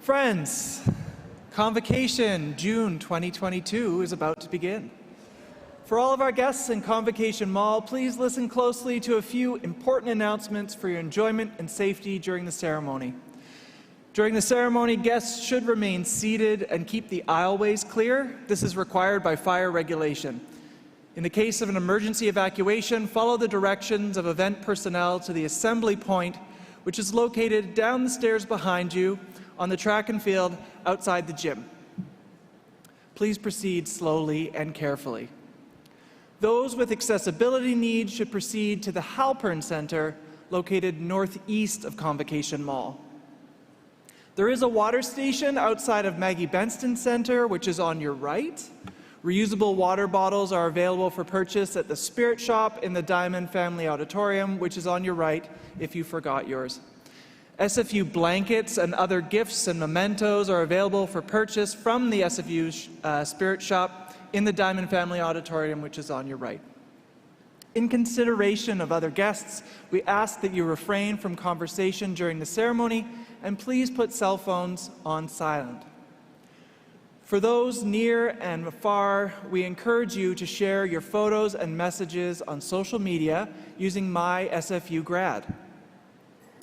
Friends, Convocation June 2022 is about to begin. For all of our guests in Convocation Mall, please listen closely to a few important announcements for your enjoyment and safety during the ceremony. During the ceremony, guests should remain seated and keep the aisleways clear. This is required by fire regulation. In the case of an emergency evacuation, follow the directions of event personnel to the assembly point, which is located down the stairs behind you on the track and field outside the gym. Please proceed slowly and carefully. Those with accessibility needs should proceed to the Halpern Center, located northeast of Convocation Mall. There is a water station outside of Maggie Benston Center, which is on your right. Reusable water bottles are available for purchase at the Spirit Shop in the Diamond Family Auditorium, which is on your right if you forgot yours. SFU blankets and other gifts and mementos are available for purchase from the SFU Spirit Shop in the Diamond Family Auditorium, which is on your right. In consideration of other guests, we ask that you refrain from conversation during the ceremony and please put cell phones on silent. For those near and far, we encourage you to share your photos and messages on social media using My SFU Grad.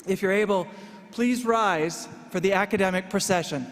If you're able, please rise for the academic procession.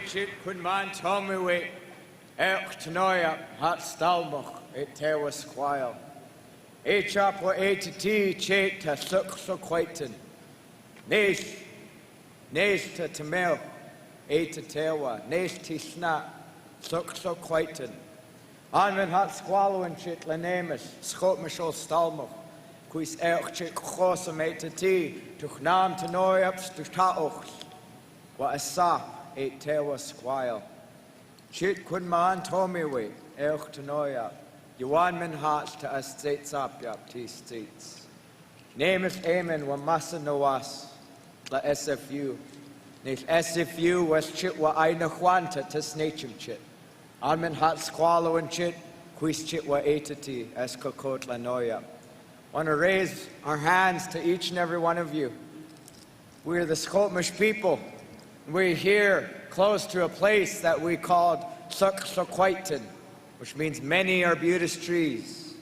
chit kun man tomiwe, tanoia, hat stalmoch, te was squile. Chap wa ti chet ta suk so quaitin. Nes ta tamel, ta tewa, nes ti sna, suk so quaitin. Anwen hat squallowen chit lanemus, schot mishol stalmoch. Quis chit chosam ta ti, tuch nam tanoiaps, tuch taochs. Wa a sap, te was squile. Chit kun man tomiwe, tanoia. Yuan men hats to us states up yap T states. Namus amen wa massa noas la SFU. Nes SFU was chit wa aina huanta to snachim chit. Almen hat squallow and chit, quis chit wa etati as kokot la noya. Want to raise our hands to each and every one of you. We're the Scotish people. We're here close to a place that we called Suksoquaitin, which means many are beauteous trees.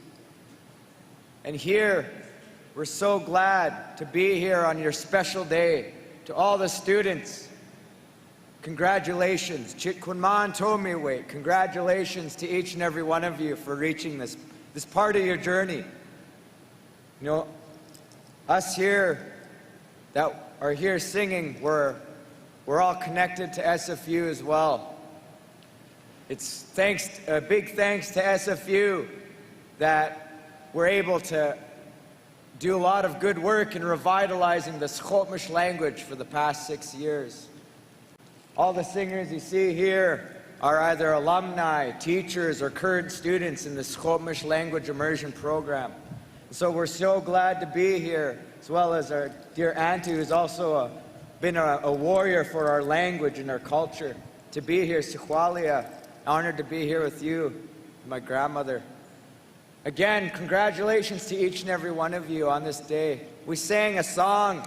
And here, we're so glad to be here on your special day. To all the students, congratulations. Chitkunman Tomiwe, congratulations to each and every one of you for reaching this part of your journey. You know, us here that are here singing, we're all connected to SFU as well. It's a big thanks to SFU that we're able to do a lot of good work in revitalizing the Scotish language for the past 6 years. All the singers you see here are either alumni, teachers, or current students in the Scotish language immersion program. So we're so glad to be here, as well as our dear auntie, who's also been a warrior for our language and our culture. To be here, Sikwalia. Honored to be here with you, my grandmother. Again, congratulations to each and every one of you on this day. We sang a song,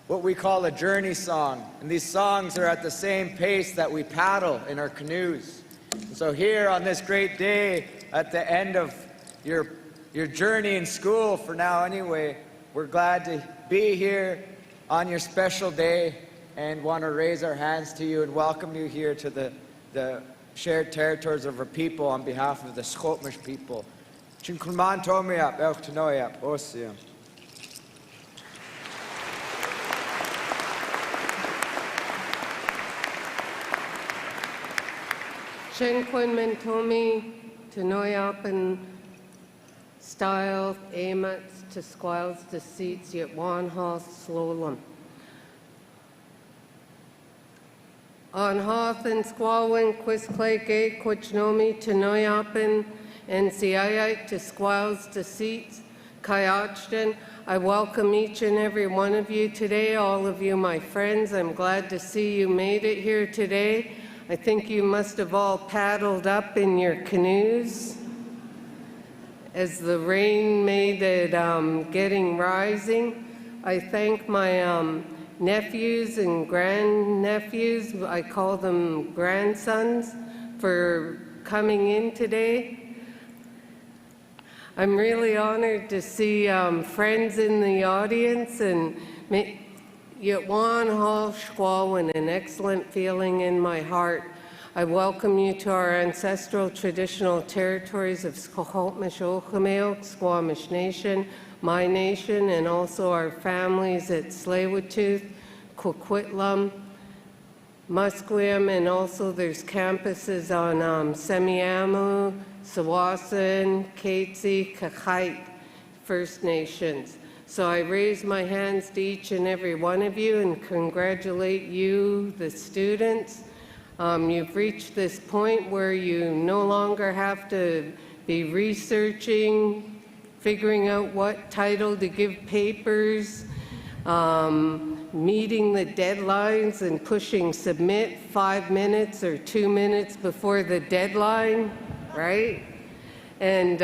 what we call a journey song. And these songs are at the same pace that we paddle in our canoes. And so here on this great day, at the end of your journey in school, for now anyway, we're glad to be here on your special day and want to raise our hands to you and welcome you here to the shared territories of our people on behalf of the Scotish people. Chinkulman tomiap, elchtanoiap, osium. Chinquin mentomi, tanoiap and style, amats, to squiles, to seats, yet one hoss, slowlum. On Hoth and Squalwin, Quisclake, Quachnomi, Tanoyapan, and Siayite to Squales to Seats, Kayachton. I welcome each and every one of you today, all of you, my friends. I'm glad to see you made it here today. I think you must have all paddled up in your canoes as the rain made it getting rising. I thank my nephews and grandnephews, I call them grandsons, for coming in today. I'm really honored to see friends in the audience, and Yetwan Hall Shqualwin, an excellent feeling in my heart. I welcome you to our ancestral traditional territories of Squamish Ochameok, Squamish Nation, my nation, and also our families at Tsleil-Waututh, Coquitlam, Musqueam, and also there's campuses on Semiahmoo, Sawasan, Katzie, Kakite First Nations. So I raise my hands to each and every one of you and congratulate you, the students. You've reached this point where you no longer have to be researching, figuring out what title to give papers, meeting the deadlines and pushing submit 5 minutes or 2 minutes before the deadline, right? And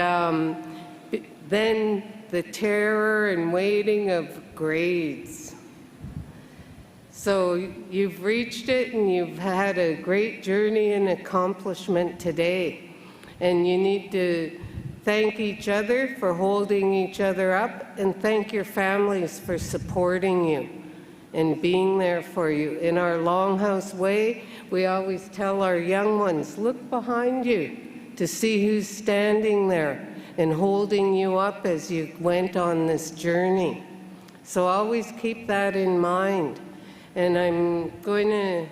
then the terror and waiting of grades. So you've reached it and you've had a great journey and accomplishment today. And you need to thank each other for holding each other up and thank your families for supporting you and being there for you. In our Longhouse way, we always tell our young ones, look behind you to see who's standing there and holding you up as you went on this journey. So always keep that in mind. And I'm going to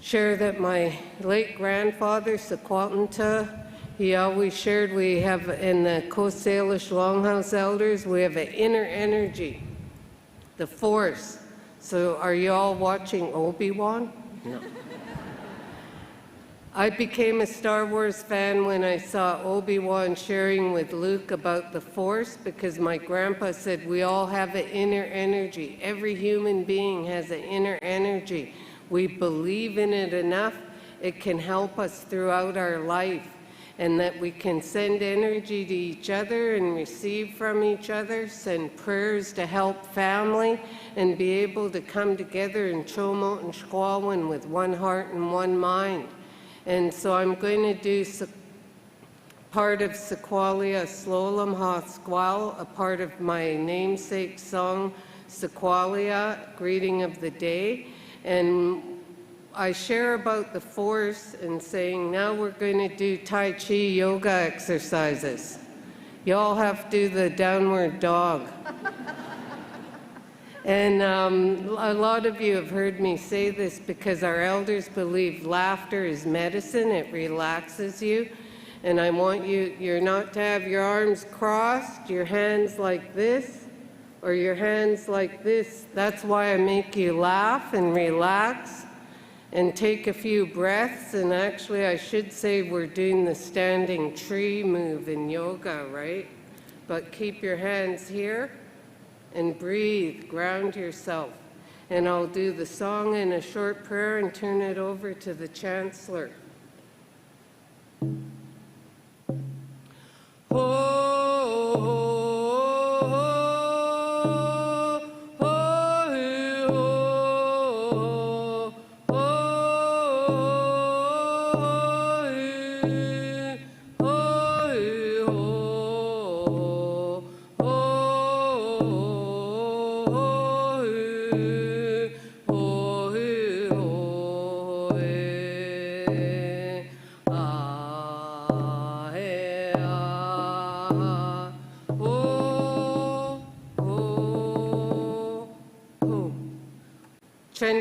share that my late grandfather, Sequatanta, he always shared, we have in the Coast Salish Longhouse elders, we have an inner energy, the force. So are you all watching Obi-Wan? No. I became a Star Wars fan when I saw Obi-Wan sharing with Luke about the Force, because my grandpa said we all have an inner energy. Every human being has an inner energy. We believe in it enough, it can help us throughout our life, and that we can send energy to each other and receive from each other, send prayers to help family, and be able to come together in Chomot and Squalwyn with one heart and one mind. And so I'm going to do part of Sequalia Slolum Ha Squal, a part of my namesake song, Sequalia, Greeting of the Day. And I share about the Force and saying, now we're going to do Tai Chi yoga exercises. You all have to do the downward dog. And a lot of you have heard me say this because our elders believe laughter is medicine. It relaxes you. And I want you're not to have your arms crossed, your hands like this, or your hands like this. That's why I make you laugh and relax and take a few breaths. And actually, I should say we're doing the standing tree move in yoga, right? But keep your hands here. And breathe, ground yourself. And I'll do the song and a short prayer and turn it over to the Chancellor.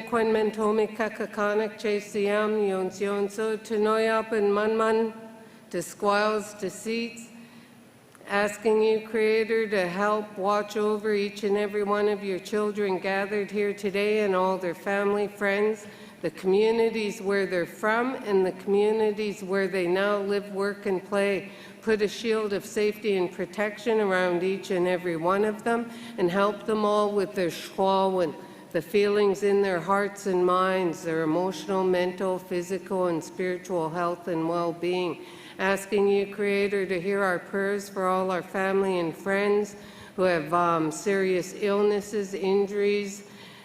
Quen mentomi kakakanak che siam yonso tenoyap and manman to squaws to seats, asking you, Creator, to help watch over each and every one of your children gathered here today and all their family, friends, the communities where they're from and the communities where they now live, work, and play. Put a shield of safety and protection around each and every one of them and help them all with their shwalwin, the feelings in their hearts and minds, their emotional, mental, physical, and spiritual health and well-being. Asking you, Creator, to hear our prayers for all our family and friends who have serious illnesses, injuries,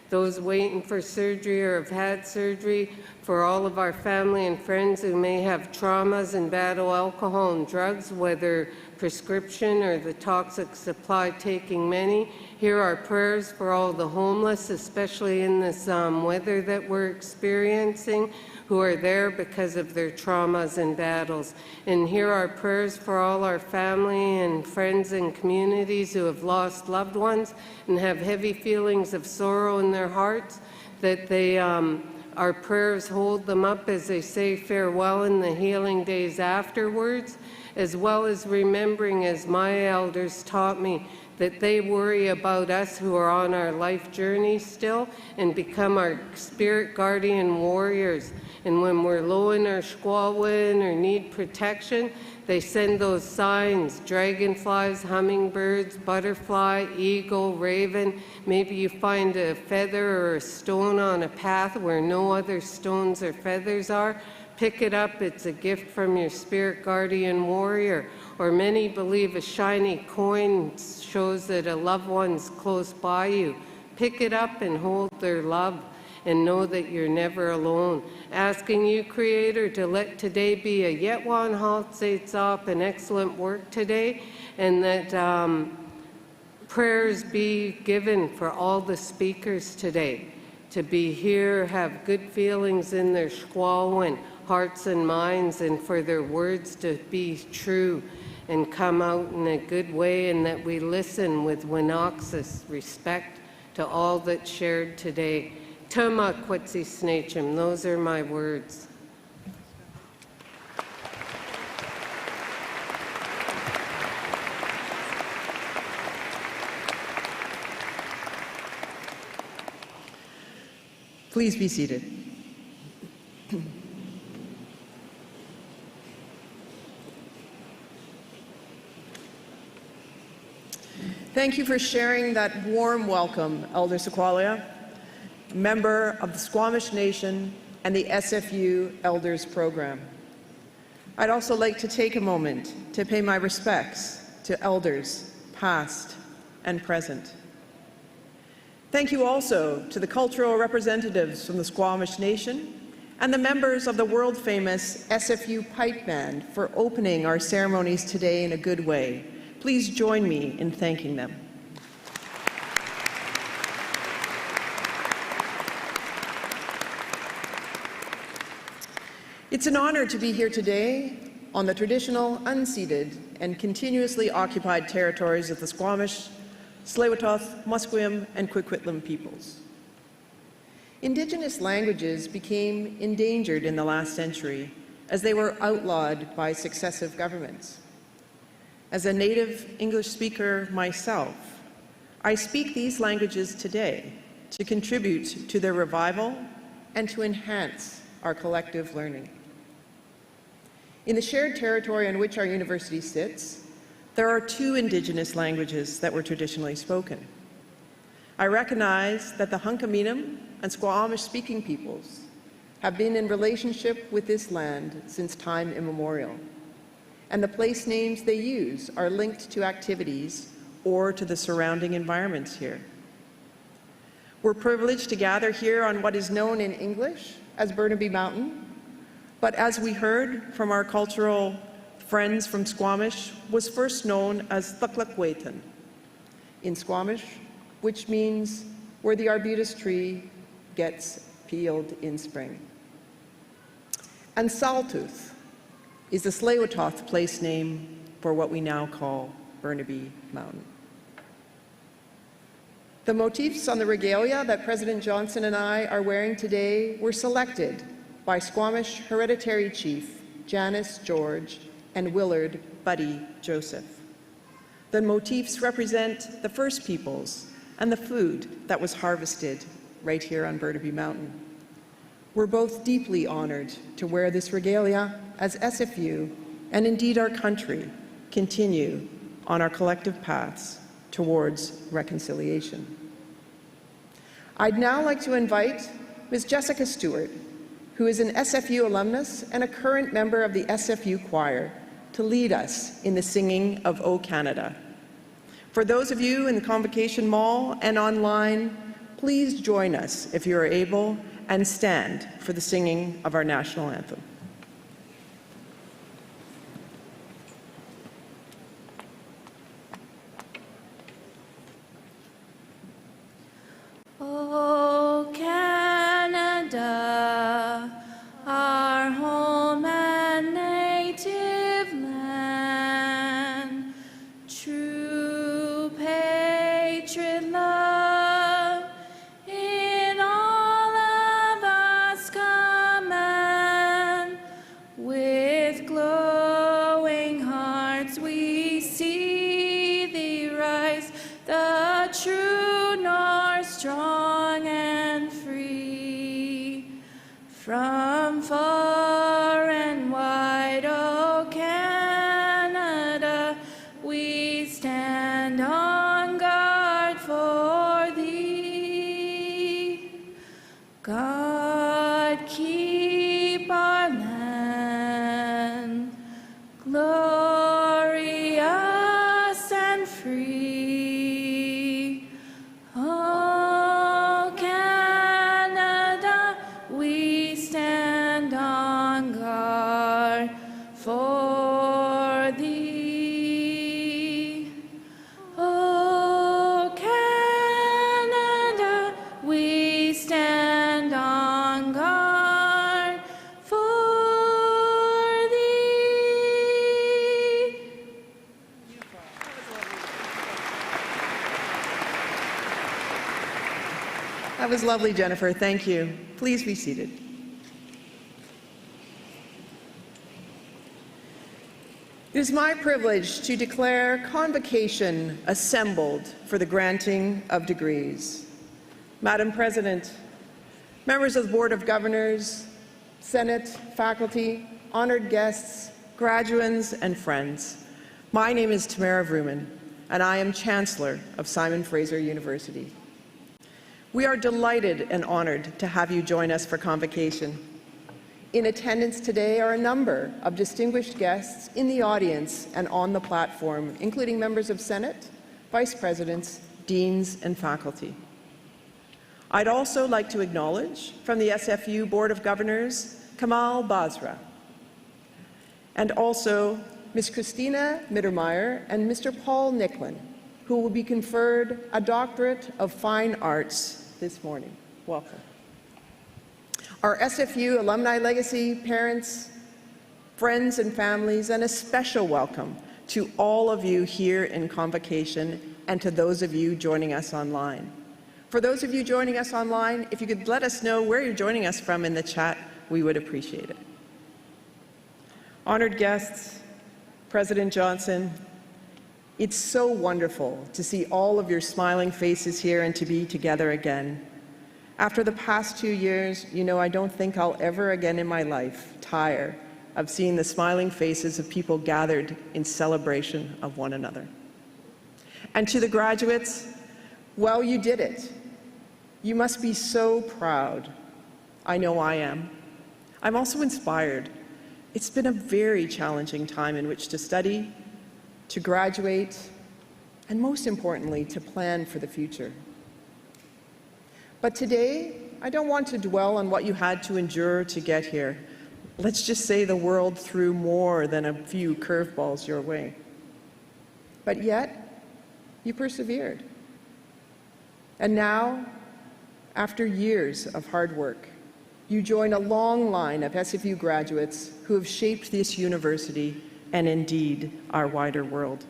those waiting for surgery or have had surgery, for all of our family and friends who may have traumas and battle alcohol and drugs, whether prescription or the toxic supply taking many. Hear our prayers for all the homeless, especially in this weather that we're experiencing, who are there because of their traumas and battles. And hear our prayers for all our family and friends and communities who have lost loved ones and have heavy feelings of sorrow in their hearts, that they, our prayers hold them up as they say farewell in the healing days afterwards, as well as remembering, as my elders taught me, that they worry about us who are on our life journey still and become our spirit guardian warriors. And when we're low in our squalwin or need protection, they send those signs, dragonflies, hummingbirds, butterfly, eagle, raven. Maybe you find a feather or a stone on a path where no other stones or feathers are. Pick it up, it's a gift from your spirit guardian warrior. Or many believe a shiny coin shows that a loved one's close by you. Pick it up and hold their love and know that you're never alone. Asking you, Creator, to let today be a Yetwan Halt Seitzop, an excellent work today, and that Prayers be given for all the speakers today to be here, have good feelings in their Squalwan hearts and minds, and for their words to be true and come out in a good way, and that we listen with winoxus respect to all that's shared today. Tama kwatsi snachim, those are my words. Please be seated. Thank you for sharing that warm welcome, Elder Sequoia, member of the Squamish Nation and the SFU Elders Program. I'd also like to take a moment to pay my respects to elders, past and present. Thank you also to the cultural representatives from the Squamish Nation and the members of the world-famous SFU Pipe Band for opening our ceremonies today in a good way. Please join me in thanking them. It's an honor to be here today on the traditional, unceded, and continuously occupied territories of the Squamish, Tsleil-Waututh, Musqueam, and Coquitlam peoples. Indigenous languages became endangered in the last century as they were outlawed by successive governments. As a native English speaker myself, I speak these languages today to contribute to their revival and to enhance our collective learning. In the shared territory on which our university sits, there are two Indigenous languages that were traditionally spoken. I recognize that the Hunkaminam and Squamish-speaking peoples have been in relationship with this land since time immemorial, and the place names they use are linked to activities or to the surrounding environments here. We're privileged to gather here on what is known in English as Burnaby Mountain, but as we heard from our cultural friends from Squamish, was first known as Thuklakwaitan in Squamish, which means where the arbutus tree gets peeled in spring. And Sawtooth is the Tsleil-Waututh place name for what we now call Burnaby Mountain. The motifs on the regalia that President Johnson and I are wearing today were selected by Squamish Hereditary Chief Janice George and Willard Buddy Joseph. The motifs represent the First Peoples and the food that was harvested right here on Burnaby Mountain. We're both deeply honored to wear this regalia as SFU, and indeed our country, continue on our collective paths towards reconciliation. I'd now like to invite Ms. Jessica Stewart, who is an SFU alumnus and a current member of the SFU choir, to lead us in the singing of O Canada. For those of you in the Convocation Mall and online, please join us if you are able and stand for the singing of our national anthem. O Canada, our home and native land, true patriot love in all of us command. With glowing hearts we see thee rise, the true north, strong and free. From far and wide, O Canada, we stand on guard for thee. God keep our land glorious and free. O Canada, we stand on guard for thee. O was lovely, Jennifer. Thank you. Please be seated. It is my privilege to declare Convocation assembled for the granting of degrees. Madam President, members of the Board of Governors, Senate, faculty, honored guests, graduands, and friends, my name is Tamara Vrooman, and I am Chancellor of Simon Fraser University. We are delighted and honored to have you join us for Convocation. In attendance today are a number of distinguished guests in the audience and on the platform, including members of Senate, vice presidents, deans, and faculty. I'd also like to acknowledge from the SFU Board of Governors, Kamal Basra, and also Ms. Cristina Mittermeier and Mr. Paul Nicklen, who will be conferred a Doctorate of Fine Arts this morning. Welcome. Our SFU alumni legacy, parents, friends, and families, and a special welcome to all of you here in Convocation and to those of you joining us online. For those of you joining us online, if you could let us know where you're joining us from in the chat, we would appreciate it. Honored guests, President Johnson, it's so wonderful to see all of your smiling faces here and to be together again. After the past 2 years, you know, I don't think I'll ever again in my life tire of seeing the smiling faces of people gathered in celebration of one another. And to the graduates, well, you did it. You must be so proud. I know I am. I'm also inspired. It's been a very challenging time in which to study, to graduate, and most importantly, to plan for the future. But today, I don't want to dwell on what you had to endure to get here. Let's just say the world threw more than a few curveballs your way. But yet, you persevered. And now, after years of hard work, you join a long line of SFU graduates who have shaped this university and indeed our wider world.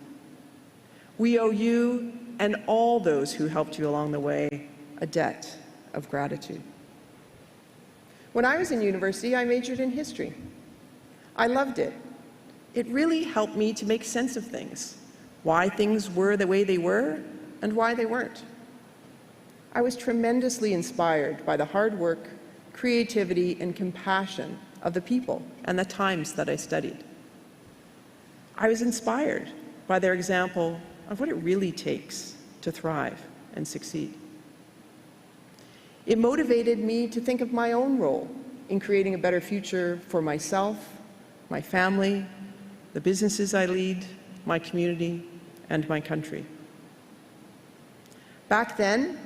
We owe you and all those who helped you along the way a debt of gratitude. When I was in university, I majored in history. I loved it. It really helped me to make sense of things, why things were the way they were and why they weren't. I was tremendously inspired by the hard work, creativity, and compassion of the people and the times that I studied. I was inspired by their example of what it really takes to thrive and succeed. It motivated me to think of my own role in creating a better future for myself, my family, the businesses I lead, my community, and my country. Back then,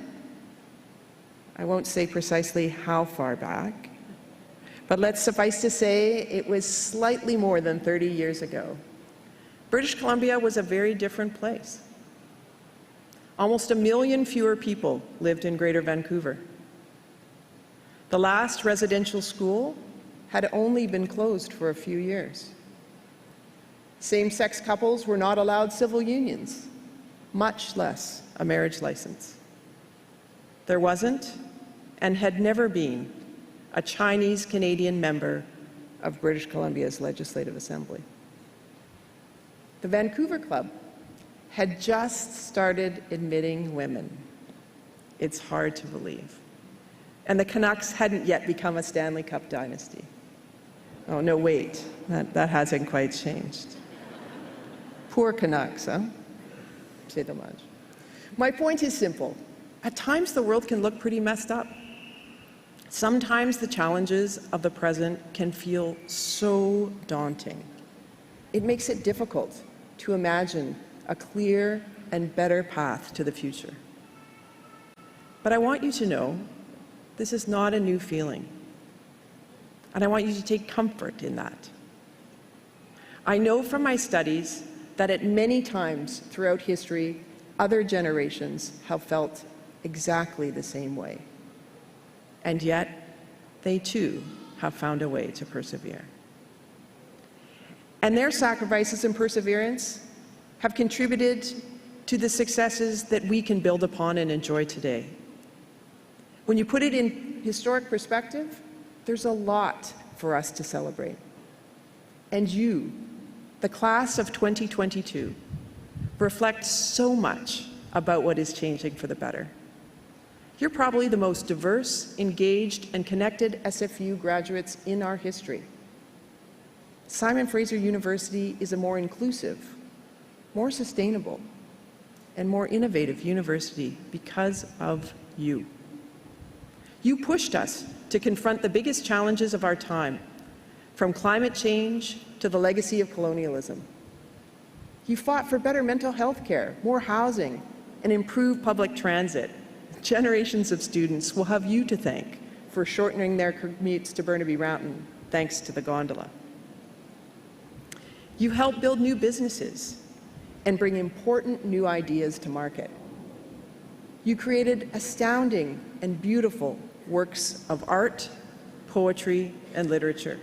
I won't say precisely how far back, but let's suffice to say it was slightly more than 30 years ago. British Columbia was a very different place. Almost 1 million fewer people lived in Greater Vancouver. The last residential school had only been closed for a few years. Same-sex couples were not allowed civil unions, much less a marriage license. There wasn't, and had never been, a Chinese-Canadian member of British Columbia's Legislative Assembly. The Vancouver Club had just started admitting women. It's hard to believe. And the Canucks hadn't yet become a Stanley Cup dynasty. Oh, no, wait, that hasn't quite changed. Poor Canucks, huh? C'est dommage. My point is simple. At times, the world can look pretty messed up. Sometimes the challenges of the present can feel so daunting. It makes it difficult to imagine a clear and better path to the future. But I want you to know this is not a new feeling, and I want you to take comfort in that. I know from my studies that at many times throughout history, other generations have felt exactly the same way. And yet, they too have found a way to persevere. And their sacrifices and perseverance have contributed to the successes that we can build upon and enjoy today. When you put it in historic perspective, there's a lot for us to celebrate. And you, the class of 2022, reflect so much about what is changing for the better. You're probably the most diverse, engaged, and connected SFU graduates in our history. Simon Fraser University is a more inclusive, more sustainable, and more innovative university because of you. You pushed us to confront the biggest challenges of our time, from climate change to the legacy of colonialism. You fought for better mental health care, more housing, and improved public transit. Generations of students will have you to thank for shortening their commutes to Burnaby Mountain, thanks to the gondola. You helped build new businesses and bring important new ideas to market. You created astounding and beautiful works of art, poetry, and literature.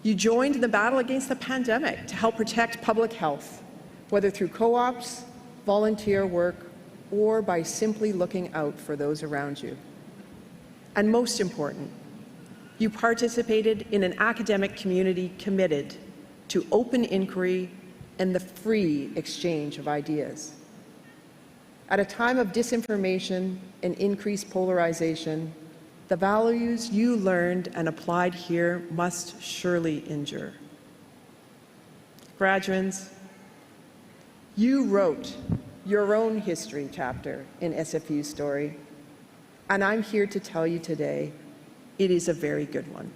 You joined the battle against the pandemic to help protect public health, whether through co-ops, volunteer work, or by simply looking out for those around you. And most important, you participated in an academic community committed to open inquiry and the free exchange of ideas. At a time of disinformation and increased polarization, the values you learned and applied here must surely endure. Graduands, you wrote your own history chapter in SFU's story, and I'm here to tell you today it is a very good one.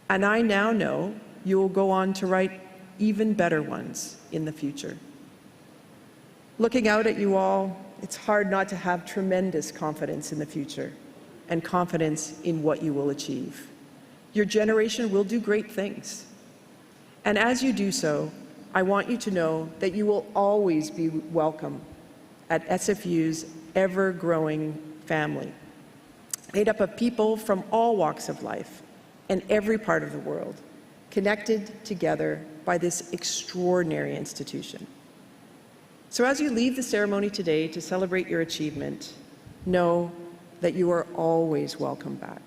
And I now know you will go on to write even better ones in the future. Looking out at you all, it's hard not to have tremendous confidence in the future and confidence in what you will achieve. Your generation will do great things. And as you do so, I want you to know that you will always be welcome at SFU's ever-growing family, made up of people from all walks of life and every part of the world, connected together by this extraordinary institution. So as you leave the ceremony today to celebrate your achievement, know that you are always welcome back.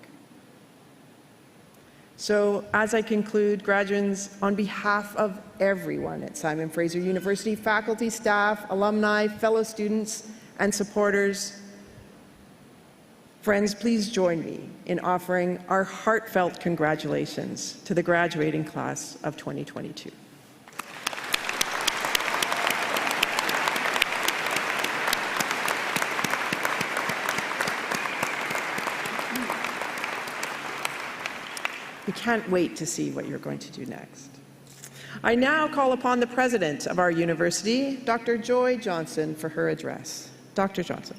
So as I conclude, graduands, on behalf of everyone at Simon Fraser University, faculty, staff, alumni, fellow students, and supporters, friends, please join me in offering our heartfelt congratulations to the graduating class of 2022. We can't wait to see what you're going to do next. I now call upon the president of our university, Dr. Joy Johnson, for her address. Dr. Johnson.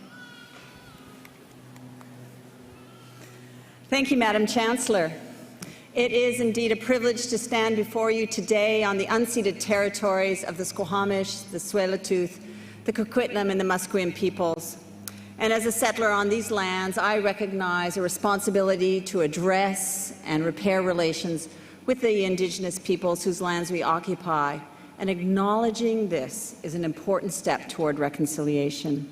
Thank you, Madam Chancellor. It is indeed a privilege to stand before you today on the unceded territories of the Squamish, the Tsleil-Waututh, the Coquitlam, and the Musqueam peoples. And as a settler on these lands, I recognize a responsibility to address and repair relations with the Indigenous peoples whose lands we occupy, and acknowledging this is an important step toward reconciliation.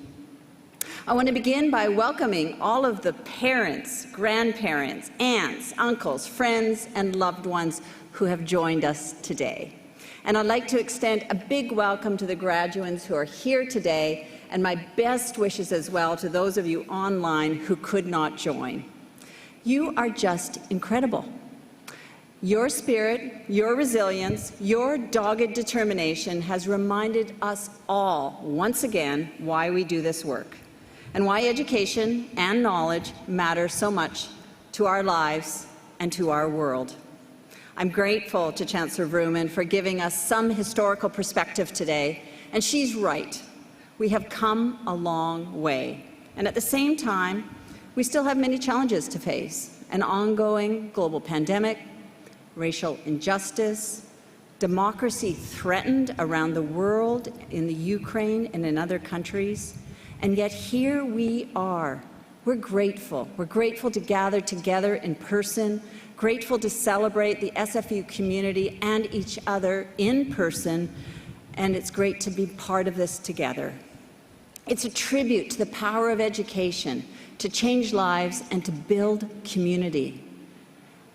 I want to begin by welcoming all of the parents, grandparents, aunts, uncles, friends, and loved ones who have joined us today. And I'd like to extend a big welcome to the graduands who are here today, and my best wishes as well to those of you online who could not join. You are just incredible. Your spirit, your resilience, your dogged determination has reminded us all, once again, why we do this work, and why education and knowledge matter so much to our lives and to our world. I'm grateful to Chancellor Vrooman for giving us some historical perspective today, and she's right. We have come a long way, and at the same time, we still have many challenges to face: an ongoing global pandemic, racial injustice, democracy threatened around the world, in the Ukraine and in other countries, and yet here we are. We're grateful. We're grateful to gather together in person, grateful to celebrate the SFU community and each other in person, and it's great to be part of this together. It's a tribute to the power of education, to change lives, and to build community.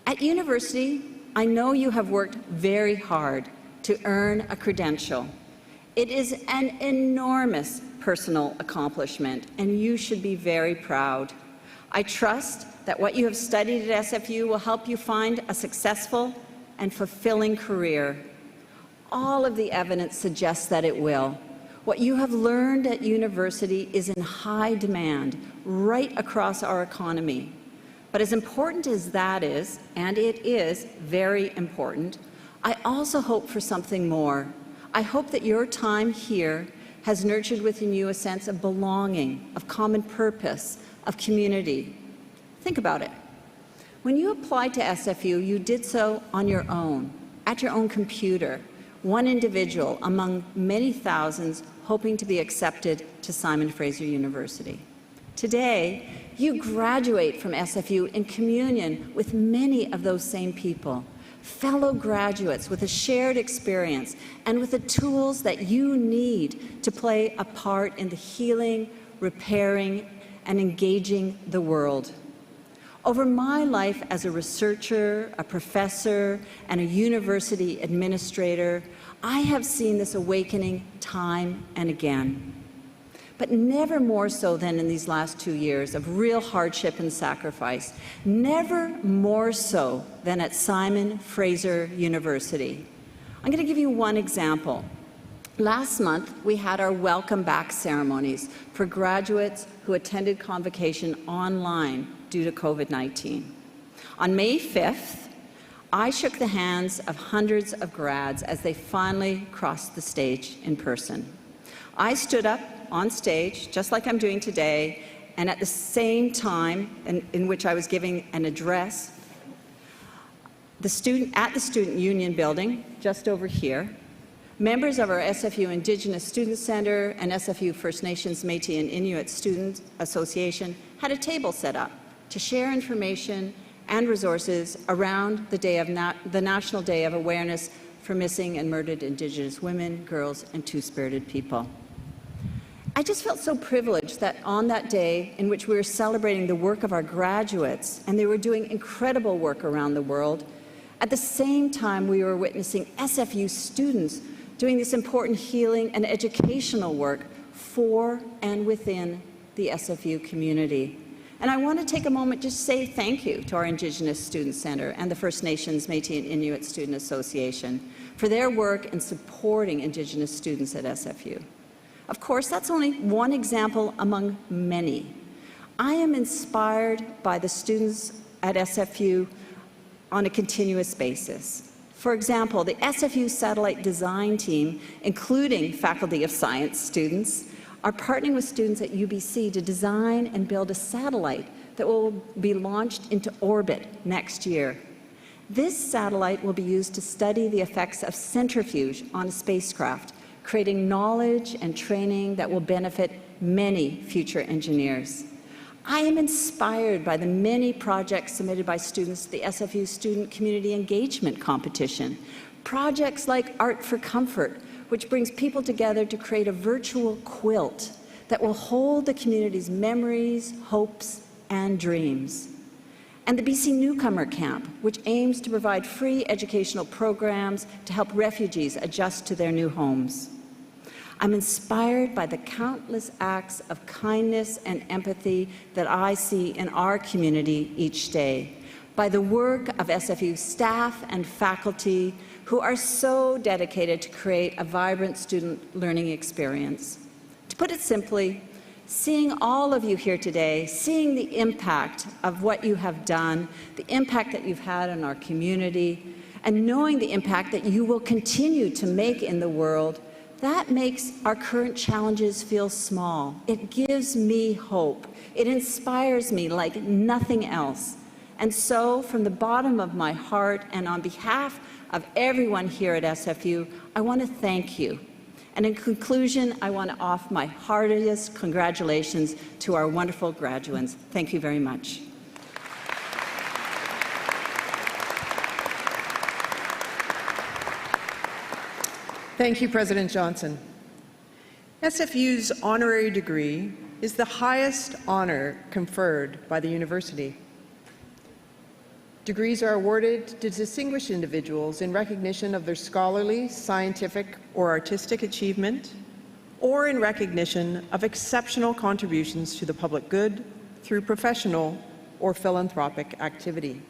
At university, I know you have worked very hard to earn a credential. It is an enormous personal accomplishment, and you should be very proud. I trust that what you have studied at SFU will help you find a successful and fulfilling career. All of the evidence suggests that it will. What you have learned at university is in high demand right across our economy. But as important as that is, and it is very important, I also hope for something more. I hope that your time here has nurtured within you a sense of belonging, of common purpose, of community. Think about it. When you applied to SFU, you did so on your own, at your own computer, one individual among many thousands hoping to be accepted to Simon Fraser University. Today, you graduate from SFU in communion with many of those same people, fellow graduates with a shared experience and with the tools that you need to play a part in the healing, repairing, and engaging the world. Over my life as a researcher, a professor, and a university administrator, I have seen this awakening time and again. But never more so than in these last 2 years of real hardship and sacrifice. Never more so than at Simon Fraser University. I'm going to give you one example. Last month, we had our welcome back ceremonies for graduates who attended Convocation online due to COVID-19. On May 5th, I shook the hands of hundreds of grads as they finally crossed the stage in person. I stood up on stage, just like I'm doing today, and at the same time in which I was giving an address, at the Student Union building, just over here, members of our SFU Indigenous Student Centre and SFU First Nations Métis and Inuit Student Association had a table set up to share information and resources around the National Day of Awareness for Missing and Murdered Indigenous Women, Girls, and Two-Spirited People. I just felt so privileged that on that day in which we were celebrating the work of our graduates, and they were doing incredible work around the world, at the same time we were witnessing SFU students doing this important healing and educational work for and within the SFU community. And I want to take a moment just to say thank you to our Indigenous Student Centre and the First Nations Métis and Inuit Student Association for their work in supporting Indigenous students at SFU. Of course, that's only one example among many. I am inspired by the students at SFU on a continuous basis. For example, the SFU Satellite Design Team, including Faculty of Science students, are partnering with students at UBC to design and build a satellite that will be launched into orbit next year. This satellite will be used to study the effects of centrifuge on a spacecraft, creating knowledge and training that will benefit many future engineers. I am inspired by the many projects submitted by students to the SFU Student Community Engagement Competition. Projects like Art for Comfort, which brings people together to create a virtual quilt that will hold the community's memories, hopes, and dreams. And the BC Newcomer Camp, which aims to provide free educational programs to help refugees adjust to their new homes. I'm inspired by the countless acts of kindness and empathy that I see in our community each day, by the work of SFU staff and faculty who are so dedicated to create a vibrant student learning experience. To put it simply, seeing all of you here today, seeing the impact of what you have done, the impact that you've had on our community, and knowing the impact that you will continue to make in the world, that makes our current challenges feel small. It gives me hope. It inspires me like nothing else. And so, from the bottom of my heart and on behalf of everyone here at SFU, I want to thank you. And in conclusion, I want to offer my heartiest congratulations to our wonderful graduates. Thank you very much. Thank you, President Johnson. SFU's honorary degree is the highest honor conferred by the university. Degrees are awarded to distinguished individuals in recognition of their scholarly, scientific, or artistic achievement, or in recognition of exceptional contributions to the public good through professional or philanthropic activity.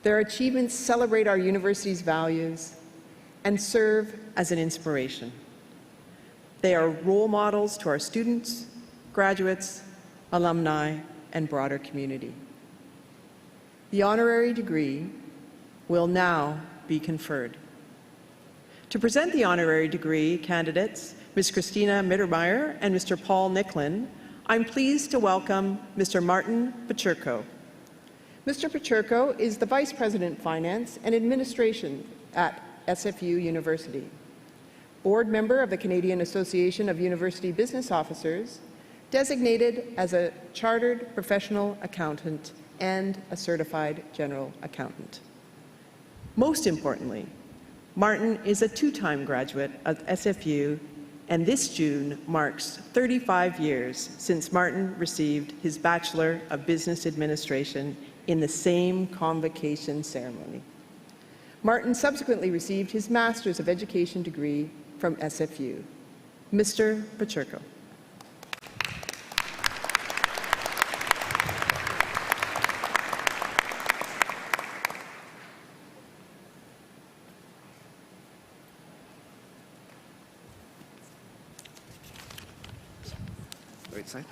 Their achievements celebrate our university's values and serve as an inspiration. They are role models to our students, graduates, alumni, and broader community. The honorary degree will now be conferred. To present the honorary degree candidates, Ms. Cristina Mittermeier and Mr. Paul Nicklen, I'm pleased to welcome Mr. Martin Pacherko. Mr. Pacherko is the Vice President, Finance and Administration at SFU University, board member of the Canadian Association of University Business Officers, designated as a Chartered Professional Accountant and a Certified General Accountant. Most importantly, Martin is a two-time graduate of SFU, and this June marks 35 years since Martin received his Bachelor of Business Administration in the same convocation ceremony. Martin subsequently received his Master's of Education degree from SFU. Mr. Pacherko. Right side.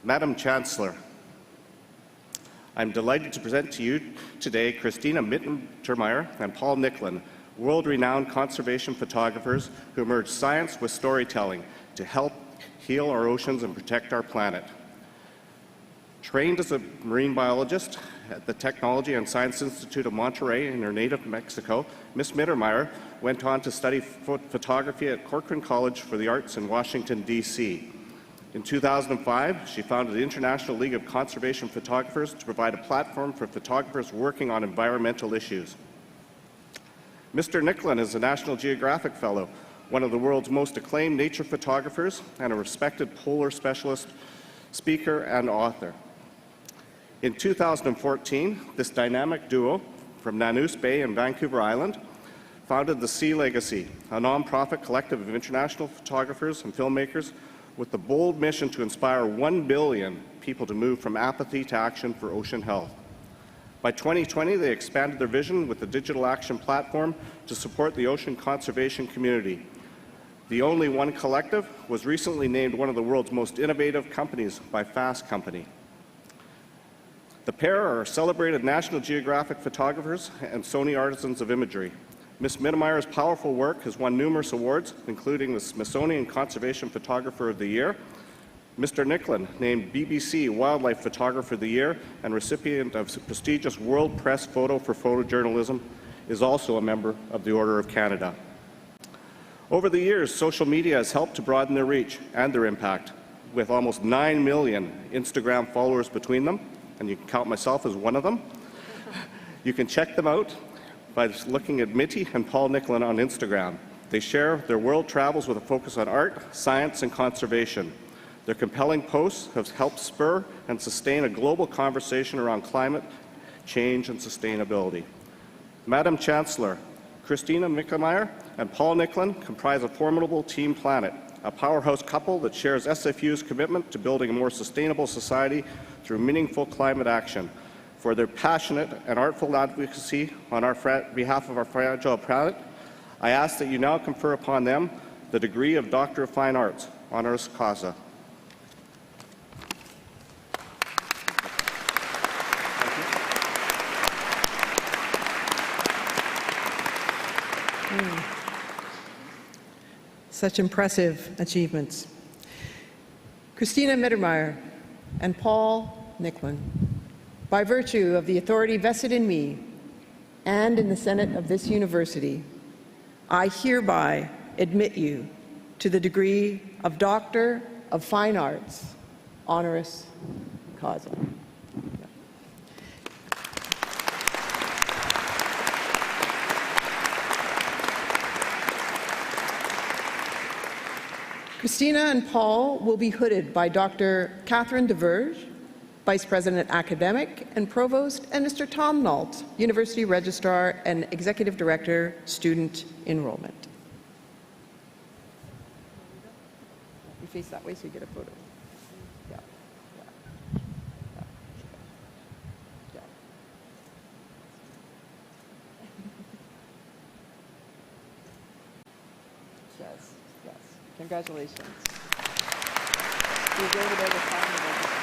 Madam Chancellor, I'm delighted to present to you today Cristina Mittermeier and Paul Nicklen, world-renowned conservation photographers who merge science with storytelling to help heal our oceans and protect our planet. Trained as a marine biologist at the Technology and Science Institute of Monterrey in her native Mexico, Ms. Mittermeier went on to study photography at Corcoran College for the Arts in Washington, D.C. In 2005, she founded the International League of Conservation Photographers to provide a platform for photographers working on environmental issues. Mr. Nicklen is a National Geographic Fellow, one of the world's most acclaimed nature photographers, and a respected polar specialist, speaker, and author. In 2014, this dynamic duo from Nanoose Bay in Vancouver Island founded the Sea Legacy, a nonprofit collective of international photographers and filmmakers with the bold mission to inspire 1 billion people to move from apathy to action for ocean health. By 2020, they expanded their vision with the digital action platform to support the ocean conservation community. The Only One Collective was recently named one of the world's most innovative companies by Fast Company. The pair are celebrated National Geographic photographers and Sony artisans of imagery. Ms. Mittermeier's powerful work has won numerous awards, including the Smithsonian Conservation Photographer of the Year. Mr. Nicklen, named BBC Wildlife Photographer of the Year and recipient of the prestigious World Press Photo for Photojournalism, is also a member of the Order of Canada. Over the years, social media has helped to broaden their reach and their impact, with almost 9 million Instagram followers between them, and you can count myself as one of them. You can check them out by looking at Mitty and Paul Nicklen on Instagram. They share their world travels with a focus on art, science, and conservation. Their compelling posts have helped spur and sustain a global conversation around climate change and sustainability. Madam Chancellor, Cristina Mittermeier and Paul Nicklen comprise a formidable team planet, a powerhouse couple that shares SFU's commitment to building a more sustainable society through meaningful climate action. For their passionate and artful advocacy on behalf of our fragile planet, I ask that you now confer upon them the degree of Doctor of Fine Arts, honoris causa. Such impressive achievements. Cristina Mittermeier and Paul Nicklen, by virtue of the authority vested in me and in the Senate of this university, I hereby admit you to the degree of Doctor of Fine Arts, honoris causa. Cristina and Paul will be hooded by Dr. Catherine DeVerge, Vice President Academic and Provost, and Mr. Tom Nault, University Registrar and Executive Director, Student Enrollment. You face that way so you get a photo. Yeah. Yes. Congratulations. You go over there to sign the register.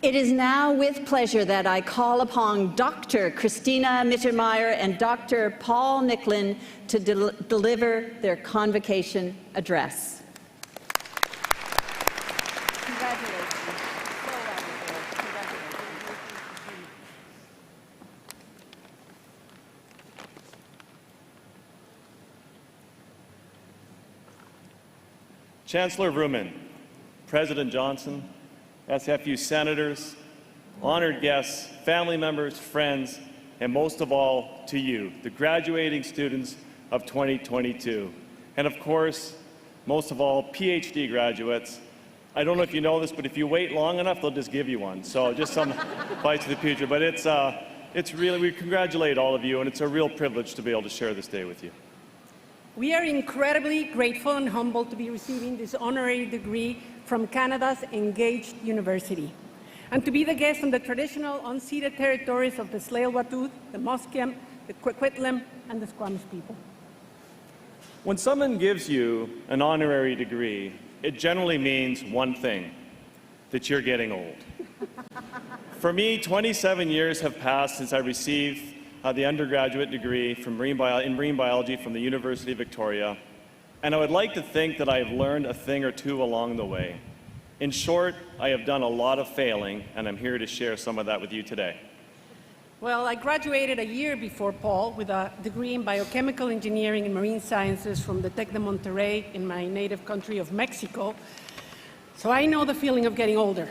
It is now with pleasure that I call upon Dr. Cristina Mittermeier and Dr. Paul Nicklen to deliver their convocation address. Congratulations. So well deserved. Congratulations. Chancellor Vrooman, President Johnson, SFU senators, honored guests, family members, friends, and most of all to you, the graduating students of 2022. And of course, most of all, PhD graduates. I don't know if you know this, but if you wait long enough, they'll just give you one. So just some bites of the future. But it's really, we congratulate all of you, and it's a real privilege to be able to share this day with you. We are incredibly grateful and humbled to be receiving this honorary degree from Canada's Engaged University, and to be the guest on the traditional unceded territories of the Tsleil-Waututh, the Musqueam, the Coquitlam, and the Squamish people. When someone gives you an honorary degree, it generally means one thing, that you're getting old. For me, 27 years have passed since I received the undergraduate degree in marine biology from the University of Victoria, and I would like to think that I have learned a thing or two along the way. In short, I have done a lot of failing, and I'm here to share some of that with you today. Well, I graduated a year before Paul with a degree in biochemical engineering and marine sciences from the Tec de Monterrey in my native country of Mexico. So I know the feeling of getting older.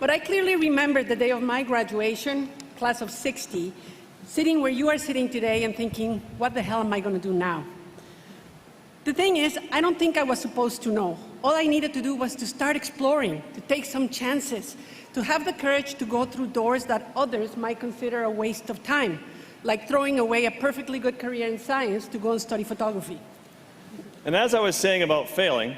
But I clearly remember the day of my graduation, class of 60, sitting where you are sitting today and thinking, what the hell am I going to do now? The thing is, I don't think I was supposed to know. All I needed to do was to start exploring, to take some chances, to have the courage to go through doors that others might consider a waste of time, like throwing away a perfectly good career in science to go and study photography. And as I was saying about failing,